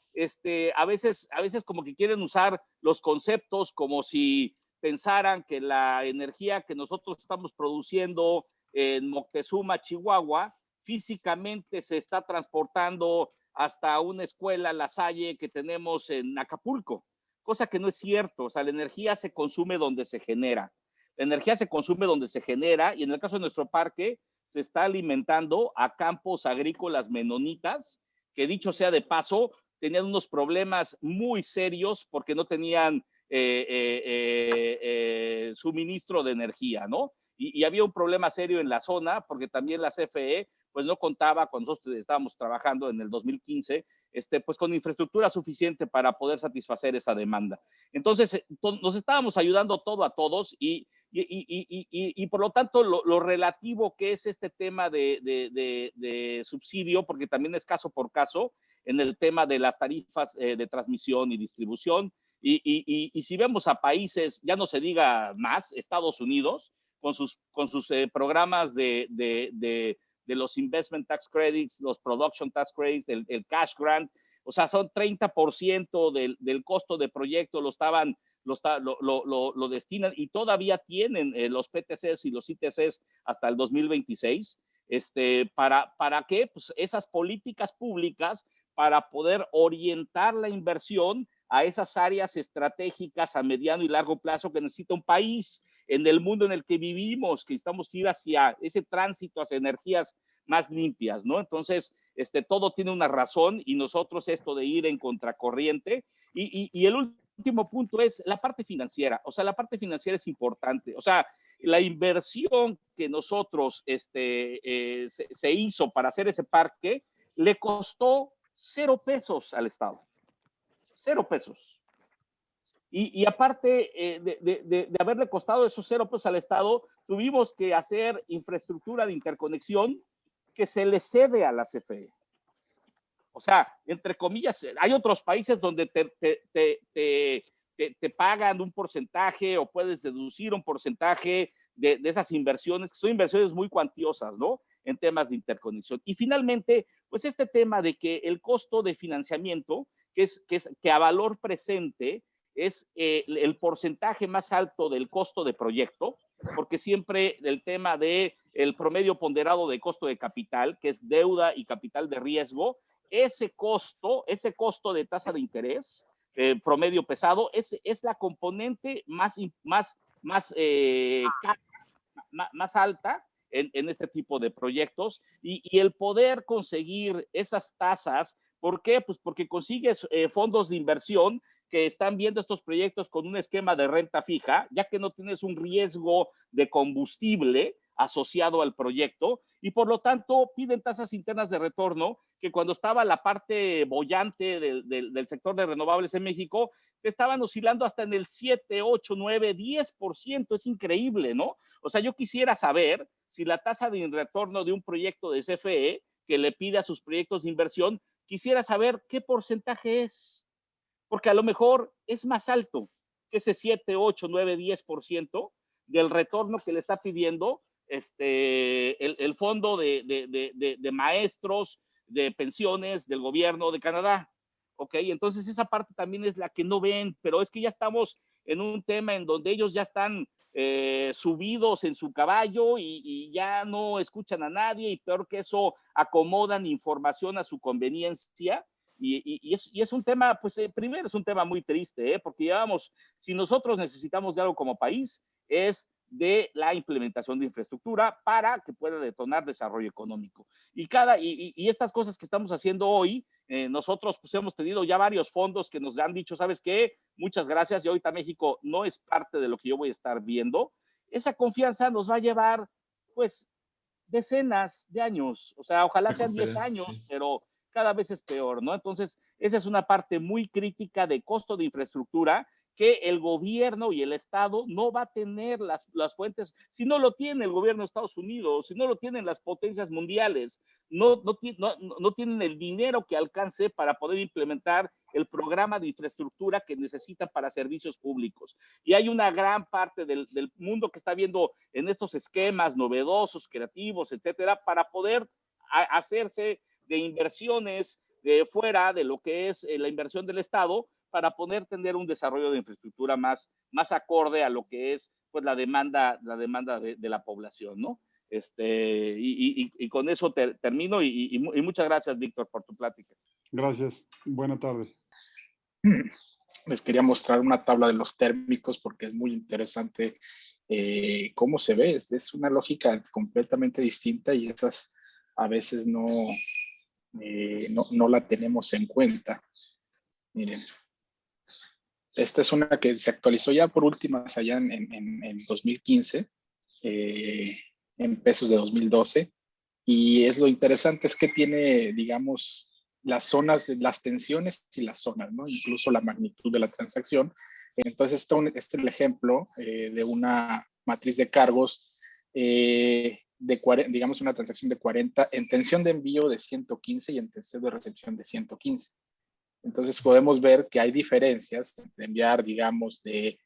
a veces como que quieren usar los conceptos como si pensaran que la energía que nosotros estamos produciendo en Moctezuma, Chihuahua, físicamente se está transportando hasta una escuela, La Salle, que tenemos en Acapulco, cosa que no es cierto. O sea, la energía se consume donde se genera. La energía se consume donde se genera, y en el caso de nuestro parque, se está alimentando a campos agrícolas menonitas, que dicho sea de paso, tenían unos problemas muy serios porque no tenían suministro de energía, ¿no? Y había un problema serio en la zona porque también la CFE pues no contaba, cuando nosotros estábamos trabajando en el 2015, pues con infraestructura suficiente para poder satisfacer esa demanda. Entonces, nos estábamos ayudando todo a todos y por lo tanto, lo relativo que es este tema de subsidio, porque también es caso por caso, en el tema de las tarifas de transmisión y distribución, y si vemos a países, ya no se diga más, Estados Unidos, con sus programas de los investment tax credits, los production tax credits, el cash grant, o sea, son 30% del costo de proyecto lo destinan, y todavía tienen los PTCs y los ITCs hasta el 2026. ¿Para qué? Pues esas políticas públicas para poder orientar la inversión a esas áreas estratégicas a mediano y largo plazo que necesita un país en el mundo en el que vivimos, que estamos ir hacia ese tránsito hacia energías más limpias, ¿no? Entonces, todo tiene una razón, y nosotros esto de ir en contracorriente, y el último punto es la parte financiera. O sea, la parte financiera es importante. O sea, la inversión que nosotros se hizo para hacer ese parque le costó 0 pesos al Estado. 0 pesos. Y aparte de haberle costado esos 0 pesos al Estado, tuvimos que hacer infraestructura de interconexión que se le cede a la CFE. O sea, entre comillas, hay otros países donde te pagan un porcentaje o puedes deducir un porcentaje de esas inversiones, que son inversiones muy cuantiosas, ¿no? En temas de interconexión. Y finalmente, pues este tema de que el costo de financiamiento, que a valor presente es el porcentaje más alto del costo de proyecto, porque siempre el tema de el promedio ponderado de costo de capital, que es deuda y capital de riesgo, ese costo de tasa de interés promedio pesado es la componente más alta en este tipo de proyectos, y el poder conseguir esas tasas. ¿Por qué? Pues porque consigues fondos de inversión que están viendo estos proyectos con un esquema de renta fija, ya que no tienes un riesgo de combustible asociado al proyecto, y por lo tanto piden tasas internas de retorno que cuando estaba la parte bollante del sector de renovables en México, estaban oscilando hasta en el 7, 8, 9, 10%. Es increíble, ¿no? O sea, yo quisiera saber si la tasa de retorno de un proyecto de CFE que le pide a sus proyectos de inversión, quisiera saber qué porcentaje es, porque a lo mejor es más alto que ese 7, 8, 9, 10% del retorno que le está pidiendo el fondo de maestros, de pensiones del gobierno de Canadá. ¿Ok? Entonces esa parte también es la que no ven, pero es que ya estamos en un tema en donde ellos ya están subidos en su caballo y ya no escuchan a nadie, y peor que eso, acomodan información a su conveniencia. Y es un tema, pues primero es un tema muy triste, porque llevamos, si nosotros necesitamos de algo como país, es de la implementación de infraestructura para que pueda detonar desarrollo económico. Y estas cosas que estamos haciendo hoy, nosotros pues hemos tenido ya varios fondos que nos han dicho, ¿sabes qué? Muchas gracias, y ahorita México no es parte de lo que yo voy a estar viendo. Esa confianza nos va a llevar, pues, decenas de años, o sea, ojalá sean 10 años, sí, pero cada vez es peor, ¿no? Entonces, esa es una parte muy crítica de costo de infraestructura que el gobierno y el Estado no va a tener las fuentes, si no lo tiene el gobierno de Estados Unidos, si no lo tienen las potencias mundiales, no tienen el dinero que alcance para poder implementar el programa de infraestructura que necesitan para servicios públicos. Y hay una gran parte del mundo que está viendo en estos esquemas novedosos, creativos, etcétera, para poder hacerse de inversiones de fuera de lo que es la inversión del Estado, para poder tener un desarrollo de infraestructura más acorde a lo que es, pues, la demanda de la población, ¿no? Y con eso termino, y muchas gracias, Víctor, por tu plática. Gracias. Buena tarde. Les quería mostrar una tabla de los térmicos porque es muy interesante cómo se ve. Es una lógica completamente distinta, y esas a veces no la tenemos en cuenta. Miren, esta es una que se actualizó ya por últimas allá en 2015, en pesos de 2012, y es lo interesante es que tiene, digamos, las zonas, las tensiones y las zonas, ¿no? Incluso la magnitud de la transacción. Entonces, este es el ejemplo de una matriz de cargos digamos, una transacción de 40 en tensión de envío de 115 y en tensión de recepción de 115. Entonces podemos ver que hay diferencias entre enviar, digamos, de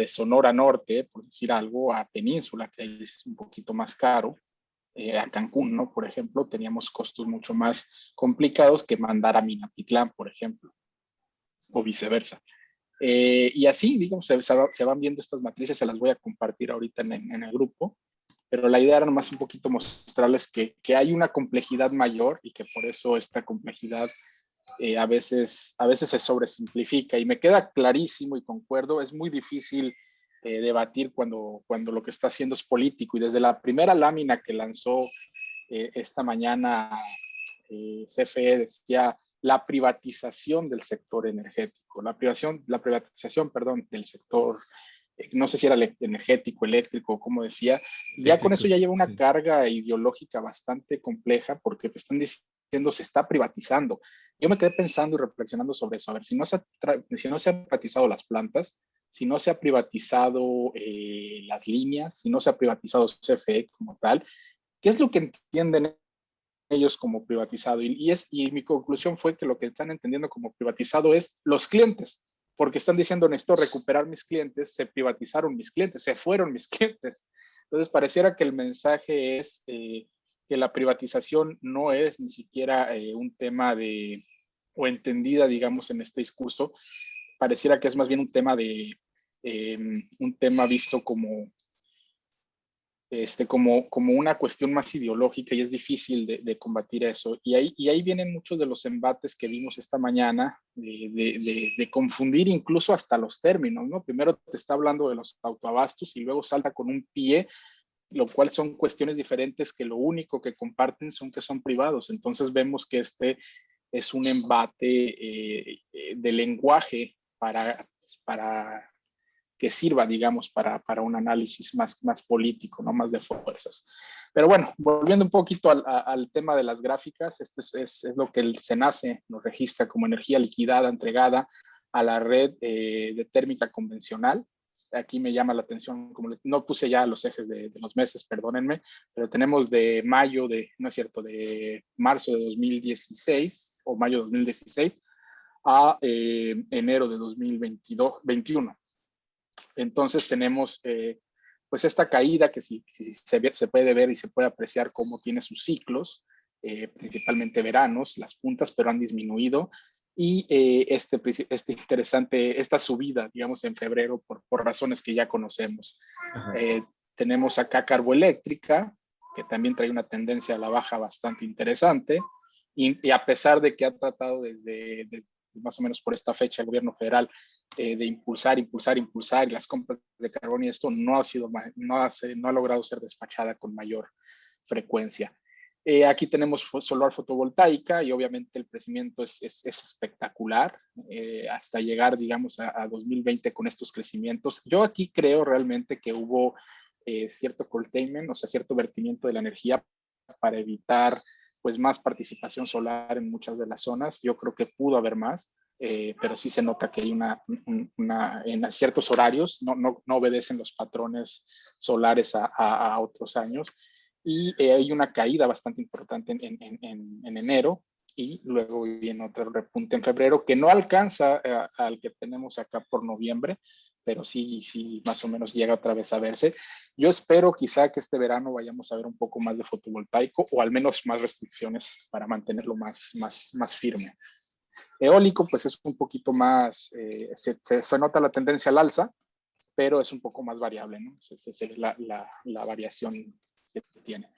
Sonora Norte, por decir algo, a Península, que es un poquito más caro, a Cancún, ¿no? Por ejemplo, teníamos costos mucho más complicados que mandar a Minatitlán, por ejemplo, o viceversa. Y así, digamos, se van viendo estas matrices, se las voy a compartir ahorita en el grupo, pero la idea era nomás un poquito mostrarles que hay una complejidad mayor, y que por eso esta complejidad a veces se sobresimplifica, y me queda clarísimo y concuerdo, es muy difícil debatir cuando lo que está haciendo es político, y desde la primera lámina que lanzó esta mañana CFE decía la privatización del sector energético, la privatización, perdón, del sector, no sé si era energético, eléctrico, como decía, ya con eso ya lleva una carga ideológica bastante compleja, porque te están diciendo se está privatizando. Yo me quedé pensando y reflexionando sobre eso. A ver, si no se han privatizado las plantas, si no se ha privatizado las líneas, si no se ha privatizado CFE como tal, ¿qué es lo que entienden ellos como privatizado? Y mi conclusión fue que lo que están entendiendo como privatizado es los clientes. porque están diciendo, necesito recuperar mis clientes, se privatizaron mis clientes, se fueron mis clientes. Entonces, pareciera que el mensaje es que la privatización no es ni siquiera un tema o entendida, digamos, en este discurso. Pareciera que es más bien un tema visto como una cuestión más ideológica, y es difícil de combatir eso. Y ahí vienen muchos de los embates que vimos esta mañana, de confundir incluso hasta los términos, ¿no? Primero te está hablando de los autoabastos y luego salta con un pie, lo cual son cuestiones diferentes que lo único que comparten son que son privados. Entonces vemos que este es un embate de lenguaje para que sirva, digamos, para un análisis más político, no más de fuerzas. Pero bueno, volviendo un poquito al tema de las gráficas, esto es lo que el SENACE nos registra como energía liquidada entregada a la red de térmica convencional. Aquí me llama la atención, no puse ya los ejes de los meses, perdónenme, pero tenemos de marzo de 2016 o mayo de 2016 a enero de 2021. Entonces tenemos pues esta caída que sí se puede ver y se puede apreciar cómo tiene sus ciclos, principalmente veranos, las puntas, pero han disminuido. Y esta subida, digamos, en febrero por razones que ya conocemos. Tenemos acá Carboeléctrica, que también trae una tendencia a la baja bastante interesante, y a pesar de que ha tratado desde más o menos por esta fecha el gobierno federal de impulsar y las compras de carbón, y esto no ha logrado ser despachada con mayor frecuencia. Aquí tenemos solar fotovoltaica, y obviamente el crecimiento es espectacular, hasta llegar, digamos, a 2020 con estos crecimientos. Yo aquí creo realmente que hubo cierto curtailment, o sea, cierto vertimiento de la energía para evitar pues más participación solar en muchas de las zonas. Yo creo que pudo haber más, pero sí se nota que hay en ciertos horarios, no obedecen los patrones solares a otros años, y hay una caída bastante importante en enero, y luego viene otro repunte en febrero que no alcanza al que tenemos acá por noviembre, pero sí más o menos llega otra vez a verse. Yo espero quizá que este verano vayamos a ver un poco más de fotovoltaico, o al menos más restricciones para mantenerlo más firme. Eólico, pues es un poquito más, se nota la tendencia al alza, pero es un poco más variable, ¿no? Esa es la variación que tiene.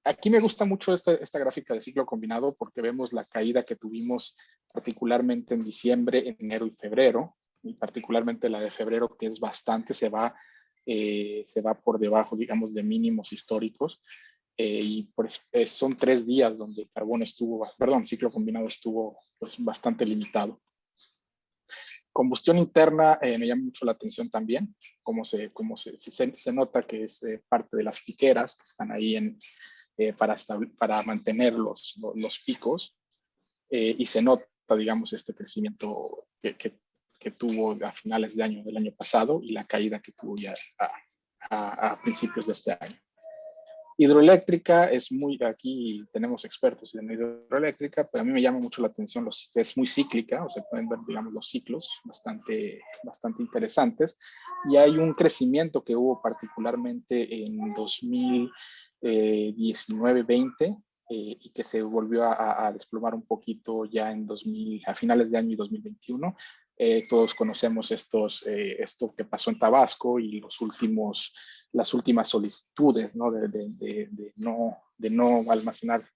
Aquí me gusta mucho esta gráfica de ciclo combinado, porque vemos la caída que tuvimos particularmente en diciembre, enero y febrero, y particularmente la de febrero, que es bastante, se va por debajo, digamos, de mínimos históricos, y pues son 3 días donde ciclo combinado estuvo pues bastante limitado. Combustión interna me llama mucho la atención también, como se nota que es parte de las piqueras que están ahí para mantener los picos, y se nota, digamos, este crecimiento que tuvo a finales de año del año pasado, y la caída que tuvo ya a principios de este año. Hidroeléctrica aquí tenemos expertos en hidroeléctrica, pero a mí me llama mucho la atención, es muy cíclica, o se pueden ver, digamos, los ciclos bastante interesantes, y hay un crecimiento que hubo particularmente en 2019-20, y que se volvió a desplomar un poquito ya a finales de año y 2021. Todos conocemos esto que pasó en Tabasco, y las últimas solicitudes, ¿no? de no almacenar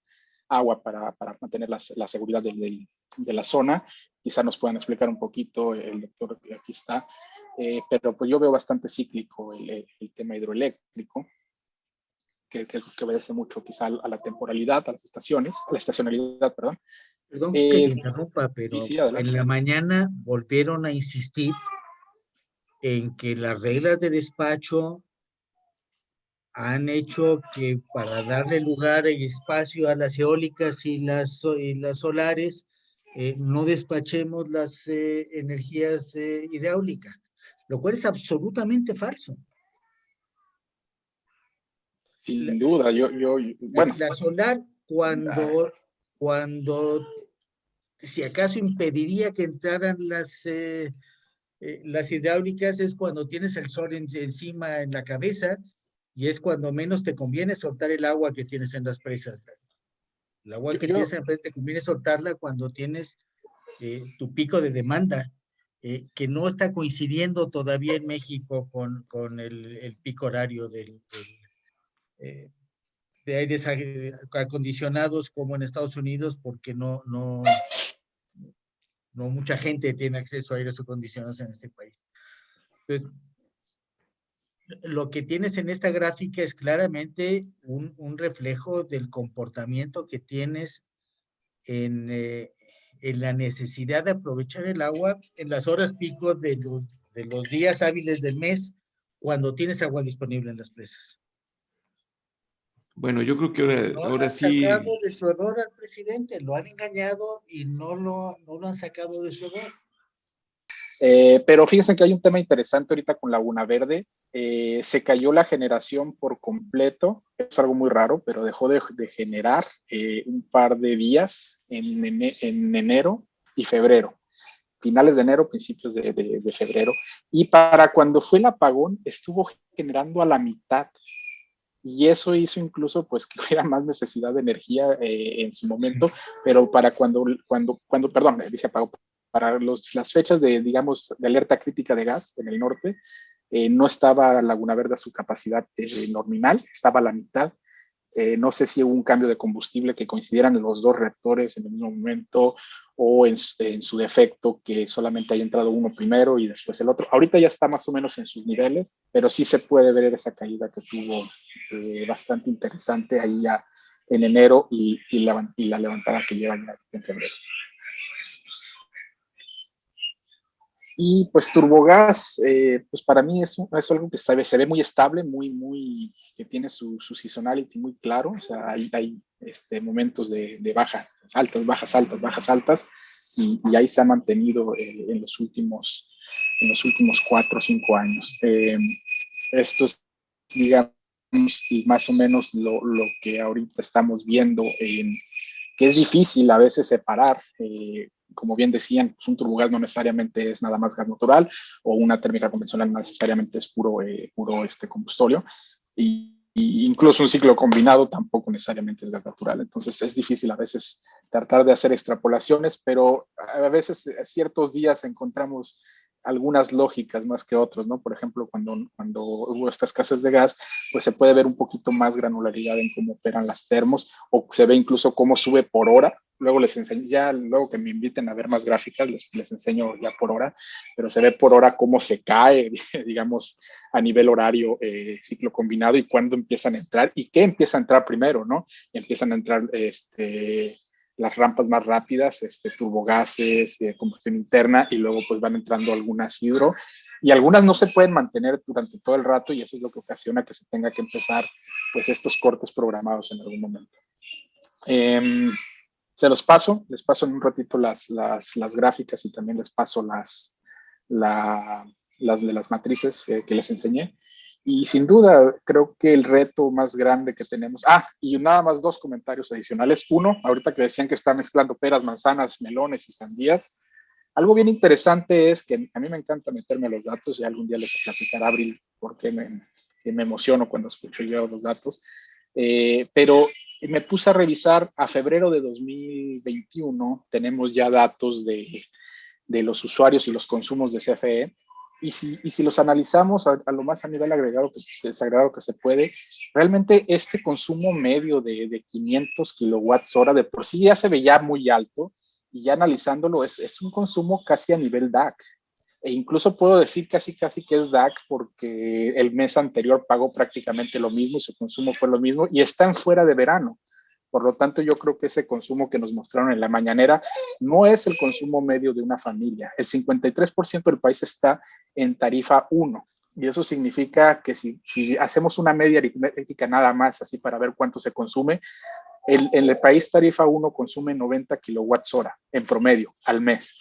agua para mantener la seguridad de la zona. Quizá nos puedan explicar un poquito, el doctor que aquí está, pero pues yo veo bastante cíclico el tema hidroeléctrico, que obedece mucho quizá a la temporalidad, a la estacionalidad, perdón. Perdón que te interrumpa, pero sí, en la mañana volvieron a insistir en que las reglas de despacho han hecho que, para darle lugar y espacio a las eólicas y las solares, no despachemos las energías hidráulicas, lo cual es absolutamente falso. Sin duda, bueno. La solar, cuando si acaso impediría que entraran las hidráulicas es cuando tienes el sol encima en la cabeza y es cuando menos te conviene soltar el agua que tienes en las presas. El agua que tienes en la presa te conviene soltarla cuando tienes tu pico de demanda, que no está coincidiendo todavía en México con el pico horario de aires acondicionados como en Estados Unidos, porque no mucha gente tiene acceso a aires acondicionados en este país. Entonces, lo que tienes en esta gráfica es claramente un reflejo del comportamiento que tienes en la necesidad de aprovechar el agua en las horas pico de los días hábiles del mes, cuando tienes agua disponible en las presas. Bueno, yo creo que ahora sí... No han sacado de su error al presidente, lo han engañado y no lo han sacado de su error. Pero fíjense que hay un tema interesante ahorita con Laguna Verde. Se cayó la generación por completo, es algo muy raro, pero dejó de generar un par de días en enero y febrero, finales de enero, principios de febrero, y para cuando fue el apagón estuvo generando a la mitad. Y eso hizo incluso pues que hubiera más necesidad de energía en su momento, pero para perdón, dije apagón, para las fechas digamos, de alerta crítica de gas en el norte, no estaba Laguna Verde a su capacidad nominal, estaba a la mitad. No sé si hubo un cambio de combustible que coincidieran los dos reactores en el mismo momento o en su defecto que solamente haya entrado uno primero y después el otro. Ahorita ya está más o menos en sus niveles, pero sí se puede ver esa caída que tuvo bastante interesante ahí ya en enero y la levantada que lleva ya en febrero. Y pues Turbogás, pues para mí es algo que se ve muy estable, que tiene su seasonality muy claro. O sea, hay momentos de bajas, altas, y ahí se ha mantenido en los últimos 4 o 5 años. Esto es, digamos, más o menos lo que ahorita estamos viendo, que es difícil a veces separar. Como bien decían, pues un turbogás no necesariamente es nada más gas natural, o una térmica convencional no necesariamente es puro combustóleo, y incluso un ciclo combinado tampoco necesariamente es gas natural. Entonces es difícil a veces tratar de hacer extrapolaciones, pero a veces ciertos días encontramos algunas lógicas más que otros, ¿no? Por ejemplo, cuando hubo estas escasez de gas, pues se puede ver un poquito más granularidad en cómo operan las termos, o se ve incluso cómo sube por hora. Luego les enseño, luego que me inviten a ver más gráficas, les enseño ya por hora, pero se ve por hora cómo se cae, digamos, a nivel horario, ciclo combinado, y cuándo empiezan a entrar, y qué empieza a entrar primero, ¿no? Y empiezan a entrar las rampas más rápidas, turbogases, combustión interna, y luego pues van entrando algunas hidro, y algunas no se pueden mantener durante todo el rato, y eso es lo que ocasiona que se tenga que empezar pues estos cortes programados en algún momento. Les paso en un ratito las gráficas, y también les paso las de las matrices que les enseñé. Y sin duda, creo que el reto más grande que tenemos... y nada más 2 comentarios adicionales. Uno, ahorita que decían que está mezclando peras, manzanas, melones y sandías. Algo bien interesante es que a mí me encanta meterme a los datos, y algún día les platicará Abril porque me emociono cuando escucho yo los datos. Pero me puse a revisar a febrero de 2021, tenemos ya datos de los usuarios y los consumos de CFE, y si los analizamos a lo más a nivel desagregado que se puede, realmente este consumo medio de 500 kilowatts hora de por sí ya se veía muy alto, y ya analizándolo es un consumo casi a nivel DAC. E incluso puedo decir casi que es DAC, porque el mes anterior pagó prácticamente lo mismo, su consumo fue lo mismo, y están fuera de verano. Por lo tanto, yo creo que ese consumo que nos mostraron en la mañanera no es el consumo medio de una familia. El 53% del país está en tarifa 1. Y eso significa que si hacemos una media aritmética nada más, así para ver cuánto se consume, en el país tarifa 1 consume 90 kilowatts hora en promedio al mes.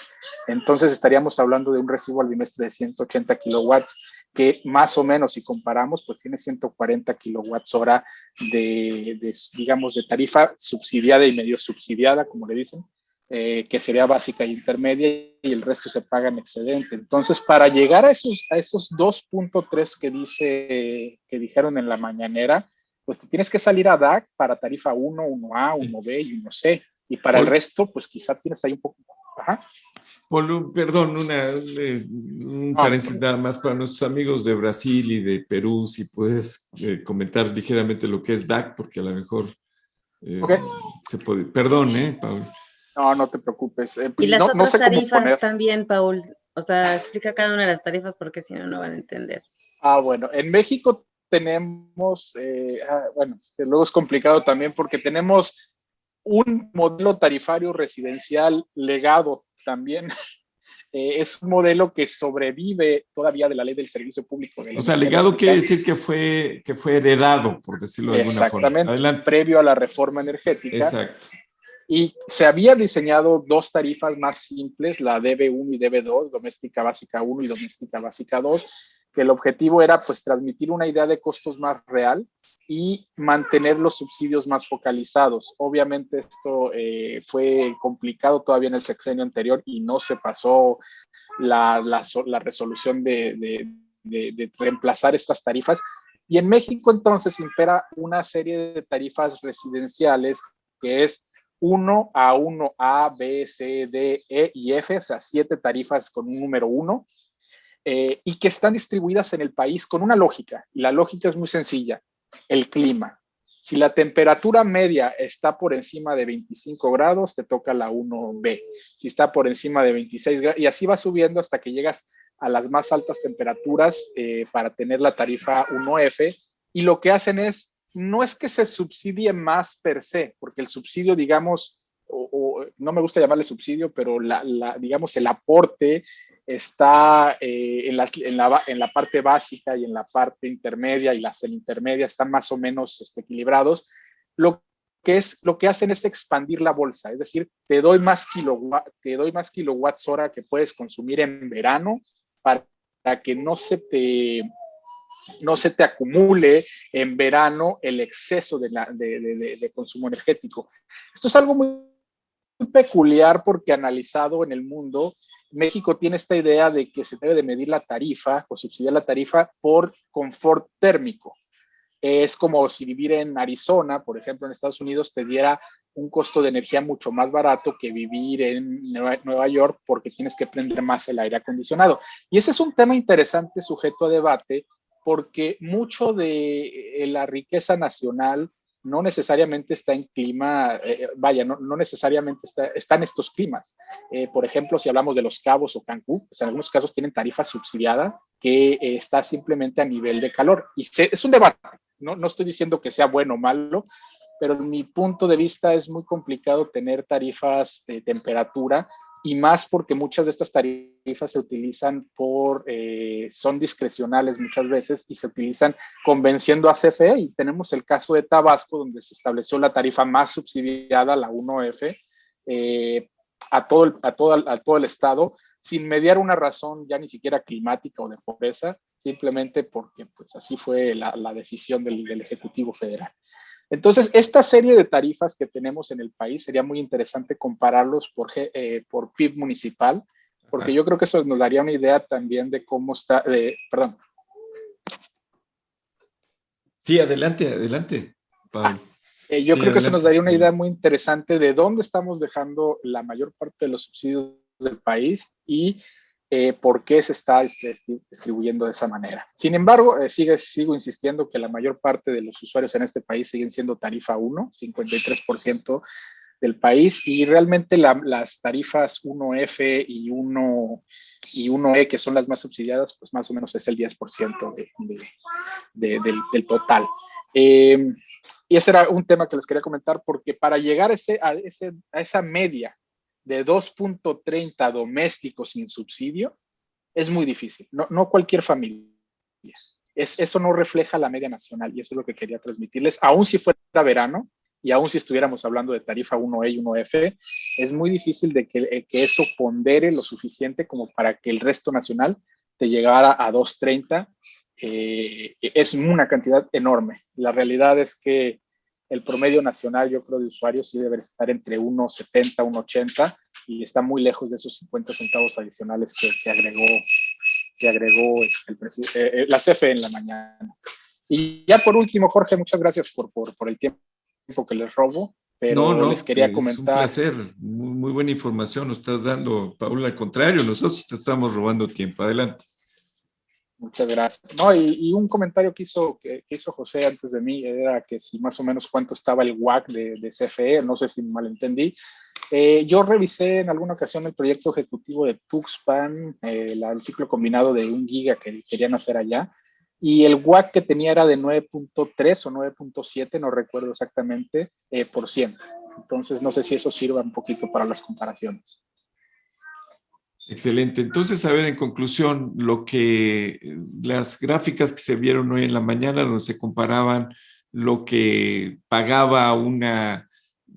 Entonces estaríamos hablando de un recibo al bimestre de 180 kilowatts, que más o menos, si comparamos, pues tiene 140 kilowatts hora digamos, de tarifa subsidiada y medio subsidiada, como le dicen, que sería básica e intermedia, y el resto se paga en excedente. Entonces, para llegar a esos 2.3 que dijeron en la mañanera, pues te tienes que salir a DAC para tarifa 1, 1A, 1B y 1C. Y para el resto, pues quizá tienes ahí un poco. Ajá. Perdón, un paréntesis nada más para nuestros amigos de Brasil y de Perú, si puedes comentar ligeramente lo que es DAC, porque a lo mejor Okay. se puede. Perdón, Paul. No, no te preocupes. Y las otras no sé tarifas cómo poner. también, Paul. O sea, explica cada una de las tarifas porque si no, no van a entender. Bueno, en México tenemos, bueno, luego es complicado también porque tenemos un modelo tarifario residencial legado también. Es un modelo que sobrevive todavía de la ley del servicio público. O sea, legado quiere decir que fue heredado, por decirlo de alguna forma. Exactamente, Adelante. previo a la reforma energética. Exacto. Y se había diseñado dos tarifas más simples, la DB1 y DB2, doméstica básica 1 y doméstica básica 2, que el objetivo era pues transmitir una idea de costos más real y mantener los subsidios más focalizados. Obviamente esto fue complicado todavía en el sexenio anterior y no se pasó la resolución de reemplazar estas tarifas. Y en México entonces impera una serie de tarifas residenciales que es 1 a 1, A, B, C, D, E y F, o sea, 7 tarifas con un número 1, y que están distribuidas en el país con una lógica, y la lógica es muy sencilla, el clima. Si la temperatura media está por encima de 25 grados, te toca la 1B. Si está por encima de 26 grados, y así va subiendo hasta que llegas a las más altas temperaturas para tener la tarifa 1F, y lo que hacen es, no es que se subsidie más per se, porque el subsidio, digamos, no me gusta llamarle subsidio, pero digamos, el aporte está en la parte básica y en la parte intermedia, y la semi-intermedia están más o menos equilibrados. Lo que hacen es expandir la bolsa, es decir, te doy más kilowatts hora que puedes consumir en verano para que no se te acumule en verano el exceso de consumo energético. Esto es algo muy peculiar porque analizado en el mundo, México tiene esta idea de que se debe de medir la tarifa o subsidiar la tarifa por confort térmico. Es como si vivir en Arizona, por ejemplo, en Estados Unidos, te diera un costo de energía mucho más barato que vivir en Nueva York porque tienes que prender más el aire acondicionado. Y ese es un tema interesante sujeto a debate porque mucho de la riqueza nacional no necesariamente está en clima, no necesariamente está en estos climas. Por ejemplo, si hablamos de Los Cabos o Cancún, pues en algunos casos tienen tarifa subsidiada que está simplemente a nivel de calor. Y es un debate, no estoy diciendo que sea bueno o malo, pero en mi punto de vista es muy complicado tener tarifas de temperatura, y más porque muchas de estas tarifas se utilizan son discrecionales muchas veces y se utilizan convenciendo a CFE, y tenemos el caso de Tabasco donde se estableció la tarifa más subsidiada, la 1F, a todo el estado, sin mediar una razón ya ni siquiera climática o de pobreza, simplemente porque pues así fue la decisión del Ejecutivo Federal. Entonces, esta serie de tarifas que tenemos en el país, sería muy interesante compararlos por PIB municipal, porque yo creo que eso nos daría una idea también de cómo está, perdón. Sí, adelante, Pablo. Yo creo que eso nos daría una idea muy interesante de dónde estamos dejando la mayor parte de los subsidios del país y por qué se está distribuyendo de esa manera. Sin embargo, sigo insistiendo que la mayor parte de los usuarios en este país siguen siendo tarifa 1, 53% del país, y realmente las tarifas 1F y 1E, que son las más subsidiadas, pues más o menos es el 10% del total. Y ese era un tema que les quería comentar, porque para llegar a esa media de 2.30 domésticos sin subsidio, es muy difícil. No cualquier familia. Eso no refleja la media nacional, y eso es lo que quería transmitirles. Aún si fuera verano, y aún si estuviéramos hablando de tarifa 1E y 1F, es muy difícil de que eso pondere lo suficiente como para que el resto nacional te llegara a 2.30. Es una cantidad enorme. La realidad es que el promedio nacional, yo creo, de usuarios sí debe estar entre 1.70, 1.80, y está muy lejos de esos 50 centavos adicionales que agregó la CFE en la mañana. Y ya por último, Jorge, muchas gracias por el tiempo que les robo, pero les quería comentar. Es un placer, muy buena información nos estás dando, Paul. Al contrario, nosotros te estamos robando tiempo. Adelante. Muchas gracias. No, y un comentario que hizo José antes de mí era que si más o menos cuánto estaba el WACC de CFE, no sé si malentendí. Yo revisé en alguna ocasión el proyecto ejecutivo de Tuxpan, el ciclo combinado de 1 giga que querían hacer allá, y el WACC que tenía era de 9.3 o 9.7, no recuerdo exactamente, por ciento. Entonces, no sé si eso sirva un poquito para las comparaciones. Excelente. Entonces, a ver, en conclusión, las gráficas que se vieron hoy en la mañana, donde se comparaban lo que pagaba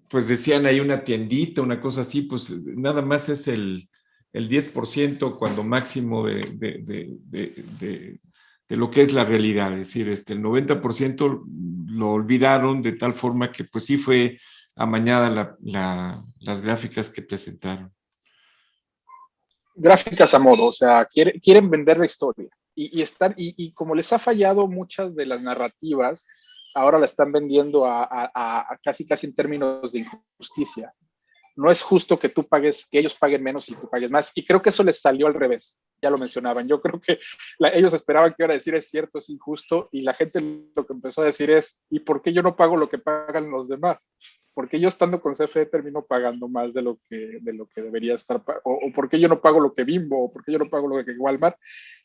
pues decían ahí una tiendita, una cosa así, pues nada más es el 10% cuando máximo de lo que es la realidad. Es decir, el 90% lo olvidaron de tal forma que pues sí fue amañada las gráficas que presentaron. Gráficas a modo, o sea, quieren vender la historia y como les ha fallado muchas de las narrativas, ahora la están vendiendo a casi en términos de injusticia. No es justo que ellos paguen menos y tú pagues más, y creo que eso les salió al revés, ya lo mencionaban. Yo creo que ellos esperaban que iban a decir es cierto, es injusto, y la gente lo que empezó a decir es, ¿y por qué yo no pago lo que pagan los demás? Porque yo estando con CFE termino pagando más de lo que debería estar, o por qué yo no pago lo que Bimbo, o por qué yo no pago lo que Walmart.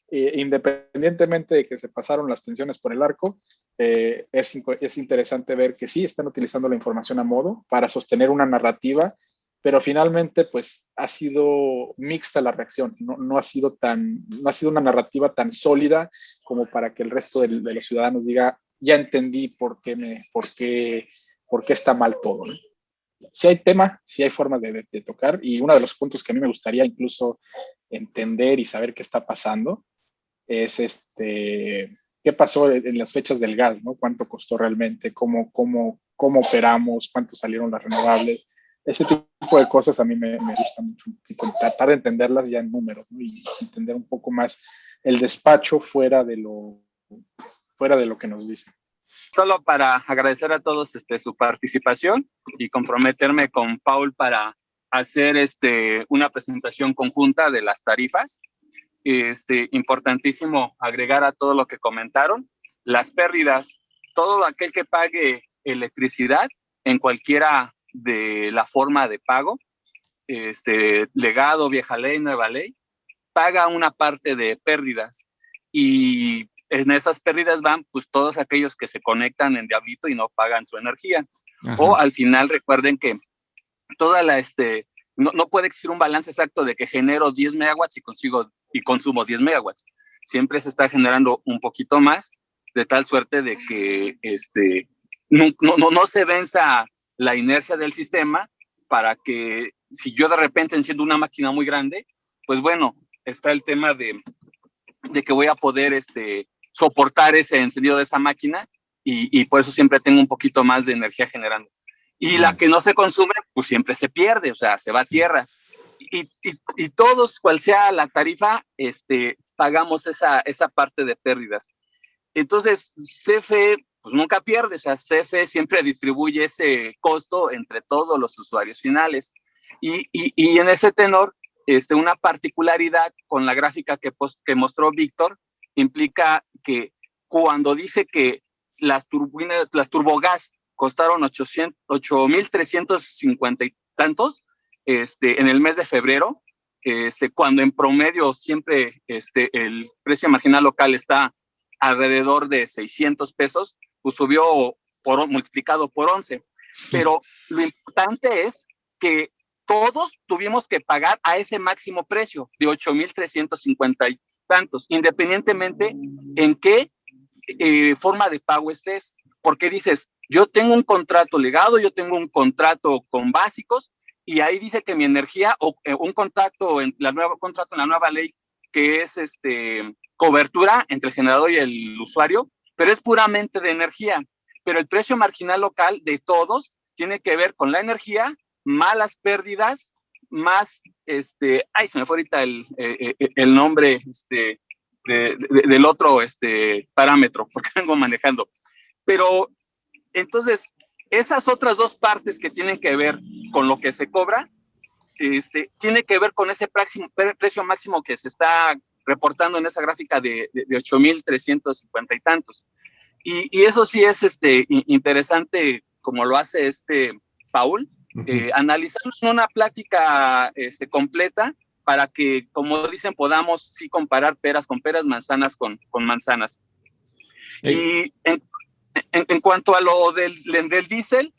Independientemente de que se pasaron las tensiones por el arco, es interesante ver que sí están utilizando la información a modo para sostener una narrativa, pero finalmente pues ha sido mixta la reacción, no ha sido una narrativa tan sólida como para que el resto de los ciudadanos diga, ya entendí por qué está mal todo, ¿no? Si hay tema, si hay forma de tocar, y uno de los puntos que a mí me gustaría incluso entender y saber qué está pasando es qué pasó en las fechas del gas, ¿no? ¿Cuánto costó realmente? ¿Cómo operamos? ¿Cuánto salieron las renovables? Ese tipo de cosas a mí me gusta mucho un poquito, tratar de entenderlas ya en números, ¿no? Y entender un poco más el despacho fuera de lo que nos dicen. Solo para agradecer a todos su participación y comprometerme con Paul para hacer una presentación conjunta de las tarifas. Importantísimo agregar a todo lo que comentaron, las pérdidas, todo aquel que pague electricidad en cualquiera de la forma de pago, legado, vieja ley, nueva ley, paga una parte de pérdidas, y en esas pérdidas van pues todos aquellos que se conectan en Diablito y no pagan su energía. Ajá. O al final recuerden que toda no puede existir un balance exacto de que genero 10 megawatts y consumo 10 megawatts. Siempre se está generando un poquito más, de tal suerte de que no se venza la inercia del sistema, para que si yo de repente enciendo una máquina muy grande, pues bueno, está el tema de que voy a poder soportar ese encendido de esa máquina, y por eso siempre tengo un poquito más de energía generando. Y la que no se consume, pues siempre se pierde, o sea, se va a tierra. Y todos, cual sea la tarifa, pagamos esa parte de pérdidas. Entonces, CFE pues nunca pierde, o sea, CFE siempre distribuye ese costo entre todos los usuarios finales. Y en ese tenor, una particularidad con la gráfica que mostró Víctor, implica que cuando dice que las turbogás costaron 8,350 y tantos en el mes de febrero, cuando en promedio siempre el precio marginal local está alrededor de 600 pesos, pues subió multiplicado por 11. Pero lo importante es que todos tuvimos que pagar a ese máximo precio de 8,350 y tantos, independientemente en qué forma de pago estés. Porque dices, yo tengo un contrato legado, yo tengo un contrato con básicos, y ahí dice que mi energía, o un contrato en la nueva ley, que es cobertura entre el generador y el usuario, pero es puramente de energía. Pero el precio marginal local de todos tiene que ver con la energía, más las pérdidas más, ay, se me fue ahorita el nombre del otro parámetro, porque vengo manejando. Pero entonces, esas otras dos partes que tienen que ver con lo que se cobra, tiene que ver con ese precio máximo que se está reportando en esa gráfica de 8,350 y tantos. Y eso sí es interesante, como lo hace Paul, analizarlos en una plática completa para que, como dicen, podamos sí comparar peras con peras, manzanas con manzanas. Y en cuanto a lo del diésel,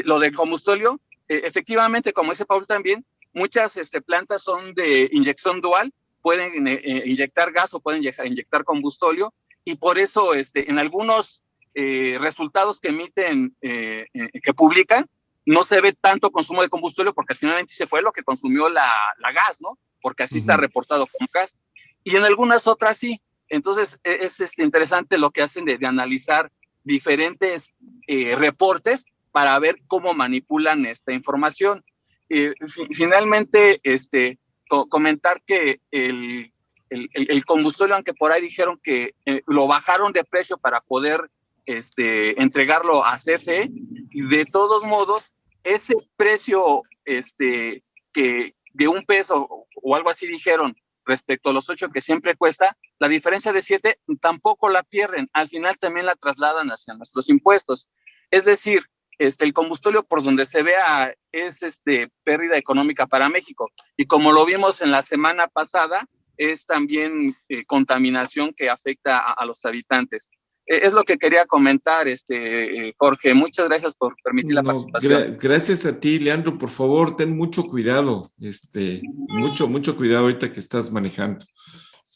lo del combustóleo, efectivamente, como dice Paul también, muchas plantas son de inyección dual, pueden inyectar gas o pueden inyectar combustóleo, y por eso en algunos resultados que emiten, que publican, no se ve tanto consumo de combustóleo porque finalmente se fue lo que consumió la gas, ¿no? Porque así está reportado como gas. Y en algunas otras sí. Entonces es interesante lo que hacen de analizar diferentes reportes para ver cómo manipulan esta información. Finalmente, comentar que el combustóleo, aunque por ahí dijeron que lo bajaron de precio para poder entregarlo a CFE, y de todos modos, ese precio que de $1 o algo así dijeron respecto a los 8 que siempre cuesta, la diferencia de 7 tampoco la pierden, al final también la trasladan hacia nuestros impuestos. Es decir, el combustóleo por donde se vea es pérdida económica para México, y como lo vimos en la semana pasada, es también contaminación que afecta a los habitantes. Es lo que quería comentar, Jorge. Muchas gracias por permitir la participación. Gracias a ti, Leandro. Por favor, ten mucho cuidado, mucho cuidado ahorita que estás manejando.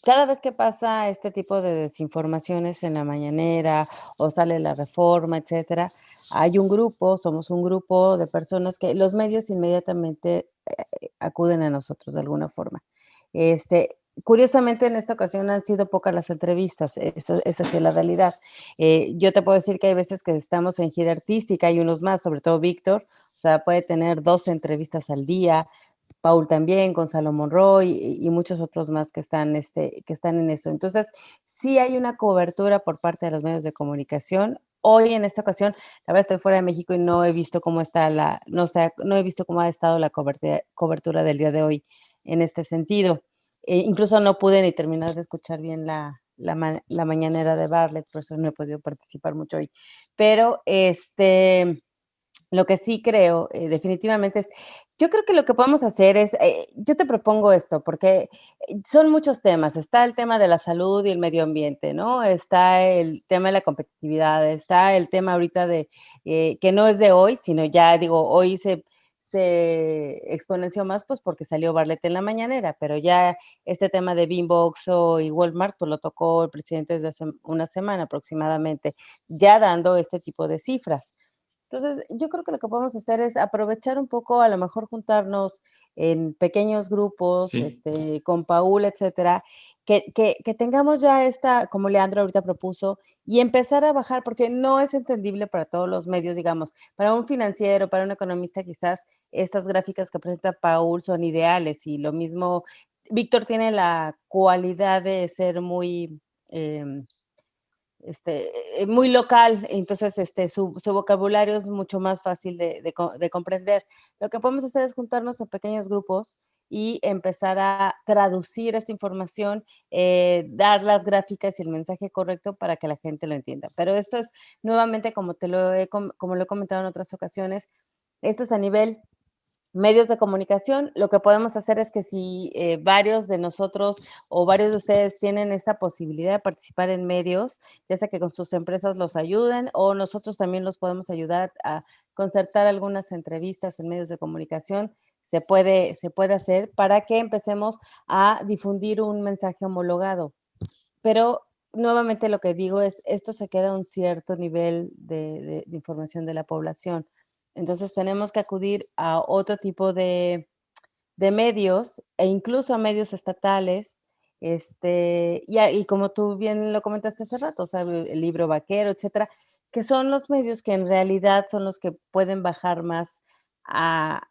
Cada vez que pasa este tipo de desinformaciones en la mañanera o sale la reforma, etcétera, hay un grupo, somos un grupo de personas que los medios inmediatamente acuden a nosotros de alguna forma. Curiosamente, en esta ocasión han sido pocas las entrevistas, esa sí es la realidad. Yo te puedo decir que hay veces que estamos en gira artística, hay unos más, sobre todo Víctor, o sea, puede tener 12 entrevistas al día, Paul también, Gonzalo Monroy y muchos otros más que están en eso. Entonces, sí hay una cobertura por parte de los medios de comunicación. Hoy, en esta ocasión, la verdad estoy fuera de México y no he visto cómo está no he visto cómo ha estado la cobertura del día de hoy en este sentido. Incluso no pude ni terminar de escuchar bien la mañanera de Bartlett, por eso no he podido participar mucho hoy. Pero, lo que sí creo, definitivamente es, yo creo que lo que podemos hacer es, yo te propongo esto, porque son muchos temas. Está el tema de la salud y el medio ambiente, ¿no? Está el tema de la competitividad, está el tema ahorita de, que no es de hoy, sino ya digo, hoy se exponenció más, pues porque salió Bartlett en la mañanera, pero ya este tema de Bimbo, Oxxo y Walmart, pues lo tocó el presidente desde hace una semana aproximadamente, ya dando este tipo de cifras. Entonces, yo creo que lo que podemos hacer es aprovechar un poco, a lo mejor juntarnos en pequeños grupos, Sí. con Paul, etcétera, que tengamos ya como Leandro ahorita propuso, y empezar a bajar, porque no es entendible para todos los medios, digamos, para un financiero, para un economista, quizás estas gráficas que presenta Paul son ideales, y lo mismo, Víctor tiene la cualidad de ser muy, muy local, entonces su vocabulario es mucho más fácil de comprender. Lo que podemos hacer es juntarnos en pequeños grupos y empezar a traducir esta información, dar las gráficas y el mensaje correcto para que la gente lo entienda. Pero esto es nuevamente, como lo he comentado en otras ocasiones, esto es a nivel medios de comunicación. Lo que podemos hacer es que si varios de nosotros o varios de ustedes tienen esta posibilidad de participar en medios, ya sea que con sus empresas los ayuden o nosotros también los podemos ayudar a concertar algunas entrevistas en medios de comunicación, se puede hacer para que empecemos a difundir un mensaje homologado. Pero nuevamente lo que digo es, esto se queda a un cierto nivel de información de la población. Entonces tenemos que acudir a otro tipo de medios e incluso a medios estatales, y como tú bien lo comentaste hace rato, o sea, el Libro Vaquero, etcétera, que son los medios que en realidad son los que pueden bajar más al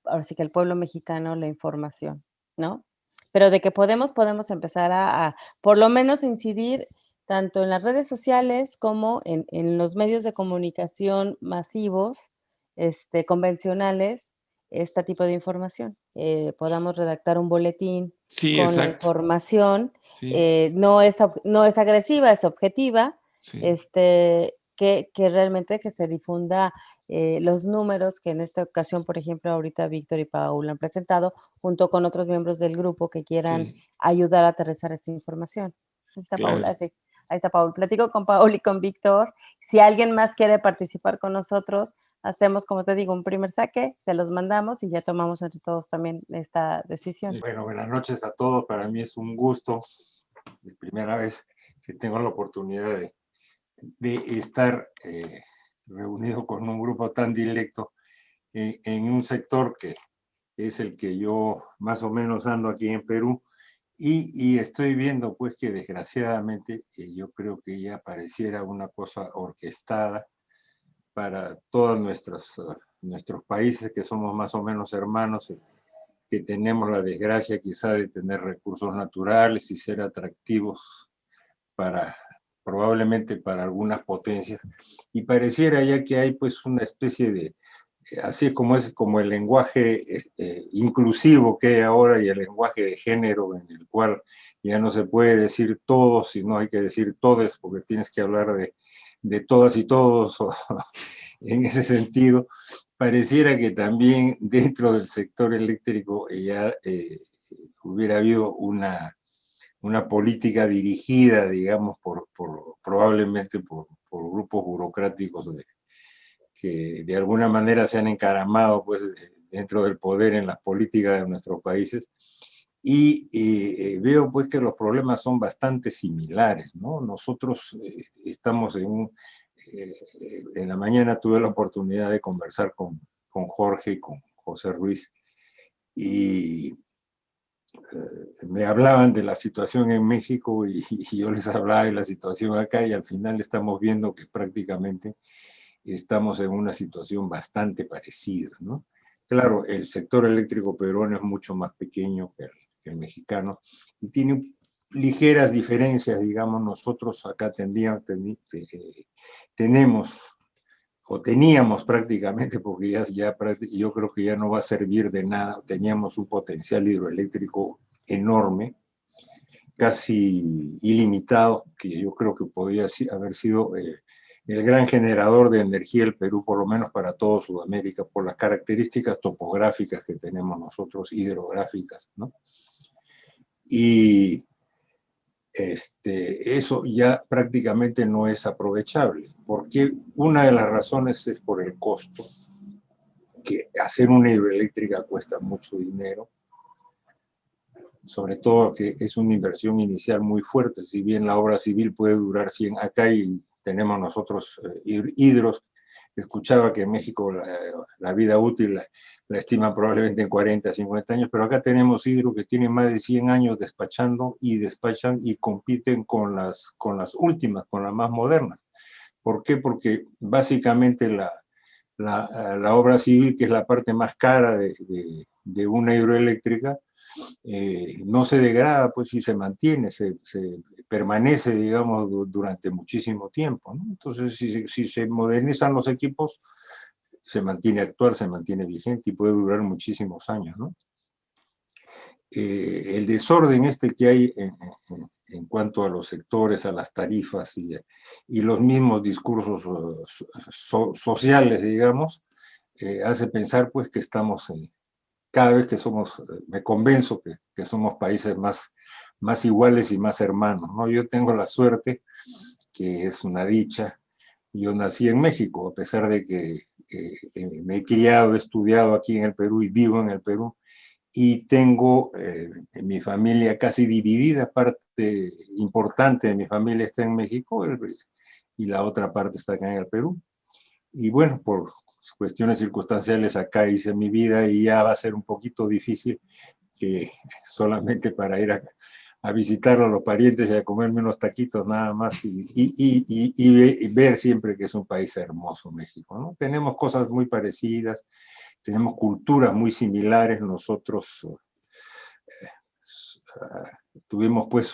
ahora sí que el pueblo mexicano la información, ¿no? Pero de que podemos empezar a por lo menos incidir tanto en las redes sociales como en los medios de comunicación masivos, convencionales, este tipo de información. Podamos redactar un boletín Sí, con la exacto. información, Sí. no es agresiva, es objetiva, Sí. que realmente que se difunda los números que en esta ocasión, por ejemplo, ahorita Víctor y Paul han presentado, junto con otros miembros del grupo que quieran Sí. ayudar a aterrizar esta información. Ahí está Paul, Claro. sí, ahí está Paul. Platico con Paul y con Víctor. Si alguien más quiere participar con nosotros, hacemos, como te digo, un primer saque, se los mandamos y ya tomamos entre todos también esta decisión. Bueno, buenas noches a todos. Para mí es un gusto, de primera vez que tengo la oportunidad de estar reunido con un grupo tan directo en un sector que es el que yo más o menos ando aquí en Perú, y estoy viendo pues que desgraciadamente yo creo que ya pareciera una cosa orquestada para todos nuestros países que somos más o menos hermanos, que tenemos la desgracia quizá de tener recursos naturales y ser atractivos probablemente para algunas potencias, y pareciera ya que hay pues una especie de, así como es como el lenguaje inclusivo que hay ahora y el lenguaje de género en el cual ya no se puede decir todos, sino hay que decir todes, porque tienes que hablar de todas y todos, en ese sentido, pareciera que también dentro del sector eléctrico ya hubiera habido una política dirigida, digamos, probablemente por grupos burocráticos que de alguna manera se han encaramado pues, dentro del poder en las políticas de nuestros países. Y veo pues que los problemas son bastante similares, ¿no? Nosotros estamos en la mañana tuve la oportunidad de conversar con Jorge y con José Ruiz, y me hablaban de la situación en México y yo les hablaba de la situación acá, y al final estamos viendo que prácticamente estamos en una situación bastante parecida, ¿no? Claro, el sector eléctrico peruano es mucho más pequeño que el mexicano y tiene ligeras diferencias, digamos. Nosotros acá tenemos o teníamos prácticamente, porque yo creo que ya no va a servir de nada, teníamos un potencial hidroeléctrico enorme, casi ilimitado, que yo creo que podía haber sido el gran generador de energía del Perú, por lo menos para todo Sudamérica, por las características topográficas que tenemos nosotros, hidrográficas, ¿no? Y eso ya prácticamente no es aprovechable, porque una de las razones es por el costo, que hacer una hidroeléctrica cuesta mucho dinero, sobre todo que es una inversión inicial muy fuerte. Si bien la obra civil puede durar 100, acá y tenemos nosotros hidros, escuchaba que en México la vida útil la estiman probablemente en 40, 50 años, pero acá tenemos hidro que tienen más de 100 años despachando y despachan y compiten con las últimas, con las más modernas. ¿Por qué? Porque básicamente la obra civil, que es la parte más cara de una hidroeléctrica, no se degrada, pues, y se mantiene, se permanece, digamos, durante muchísimo tiempo, ¿no? Entonces, si se modernizan los equipos, se mantiene actual, se mantiene vigente y puede durar muchísimos años, ¿no? El desorden que hay en cuanto a los sectores, a las tarifas y los mismos discursos sociales, digamos, hace pensar pues que estamos, cada vez que me convenzo que somos países más iguales y más hermanos, ¿no? Yo tengo la suerte, que es una dicha, yo nací en México, a pesar de que me he criado, he estudiado aquí en el Perú y vivo en el Perú, y tengo en mi familia casi dividida, parte importante de mi familia está en México y la otra parte está acá en el Perú. Y bueno, por cuestiones circunstanciales acá hice mi vida y ya va a ser un poquito difícil que solamente para ir a visitar a los parientes y a comerme unos taquitos nada más y ver siempre que es un país hermoso México, ¿no? Tenemos cosas muy parecidas, tenemos culturas muy similares. Nosotros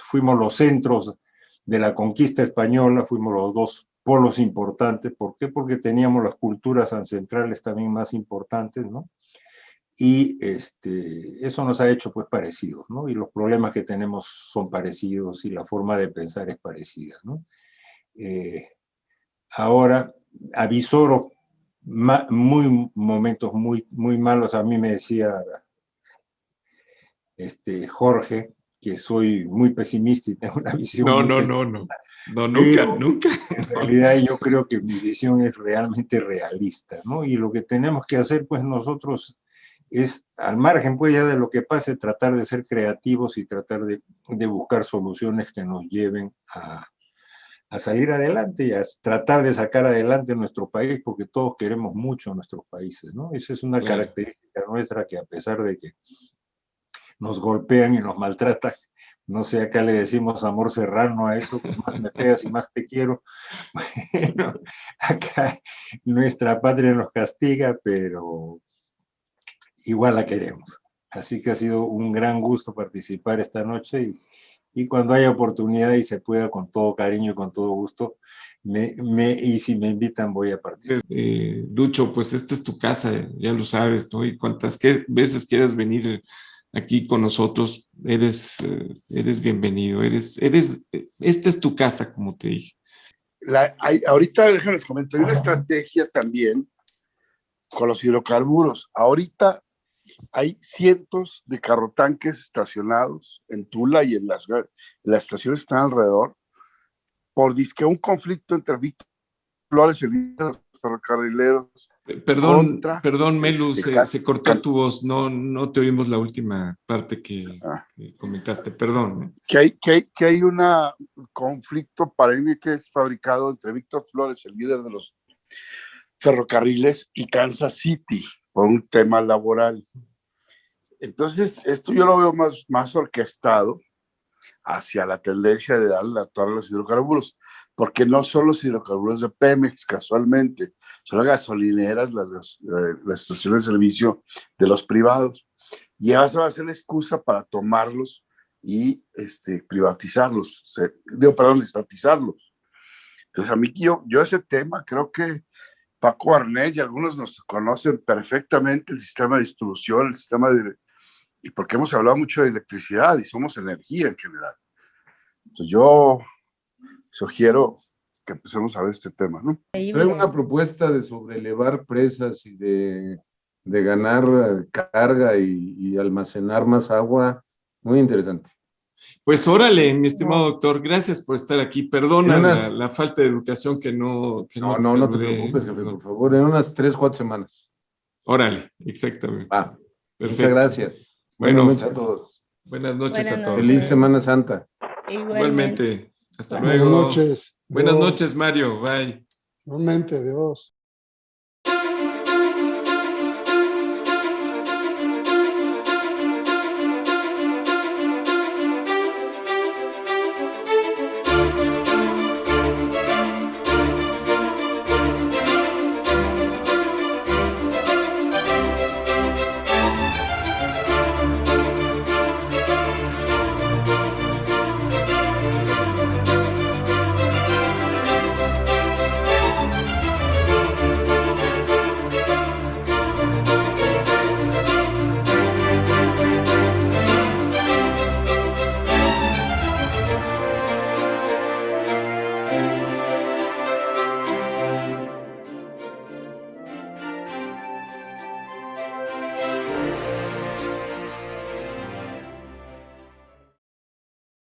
fuimos los centros de la conquista española, fuimos los dos polos importantes. ¿Por qué? Porque teníamos las culturas ancestrales también más importantes, ¿no? Y eso nos ha hecho pues parecidos, ¿no? Y los problemas que tenemos son parecidos y la forma de pensar es parecida, ¿no? Ahora, avisoro momentos muy malos. A mí me decía Jorge que soy muy pesimista y tengo una visión No, nunca. En realidad yo creo que mi visión es realmente realista, ¿no? Y lo que tenemos que hacer pues nosotros es, al margen pues ya de lo que pase, tratar de ser creativos y tratar de buscar soluciones que nos lleven a salir adelante y a tratar de sacar adelante nuestro país, porque todos queremos mucho a nuestros países, ¿no? Esa es una característica nuestra, que a pesar de que nos golpean y nos maltratan, no sé, acá le decimos amor serrano a eso, pues más me pegas y más te quiero. Bueno, acá nuestra patria nos castiga, pero igual la queremos. Así que ha sido un gran gusto participar esta noche y cuando haya oportunidad y se pueda, con todo cariño y con todo gusto, y si me invitan voy a participar. Lucho, pues esta es tu casa, ya lo sabes, ¿no? Y cuantas veces quieras venir aquí con nosotros, eres bienvenido, esta es tu casa, como te dije. Ahorita, déjenles comentar, hay una estrategia también con los hidrocarburos. Ahorita hay cientos de carrotanques estacionados en Tula y en las estaciones que están alrededor por un conflicto entre Víctor Flores y los ferrocarrileros. Perdón, Melu, se cortó tu voz, no te oímos la última parte que comentaste, perdón. Que hay un conflicto para mí que es fabricado entre Víctor Flores, el líder de los ferrocarriles, y Kansas City, por un tema laboral. Entonces, esto yo lo veo más orquestado hacia la tendencia de darle a todos los hidrocarburos, porque no son los hidrocarburos de Pemex, casualmente, son las gasolineras, las estaciones de servicio de los privados. Y eso va a ser la excusa para tomarlos y privatizarlos, estatizarlos. Entonces, a mí, yo ese tema, creo que Paco Arnés y algunos nos conocen perfectamente el sistema de distribución, el sistema y porque hemos hablado mucho de electricidad y somos energía en general. Entonces yo sugiero que empecemos a ver este tema, ¿no? Traigo una propuesta de sobrelevar presas y de ganar carga y almacenar más agua, muy interesante. Pues órale, mi estimado doctor, gracias por estar aquí. Perdona la falta de educación que no te preocupes, jefe, por favor, en unas 3-4 semanas. Órale, exactamente. Perfecto. Muchas gracias. Bueno, buenas noches a todos. Buenas noches a todos. Feliz Semana Santa. Igualmente. Hasta luego. Buenas noches. Buenas noches, Mario. Bye. Igualmente, adiós.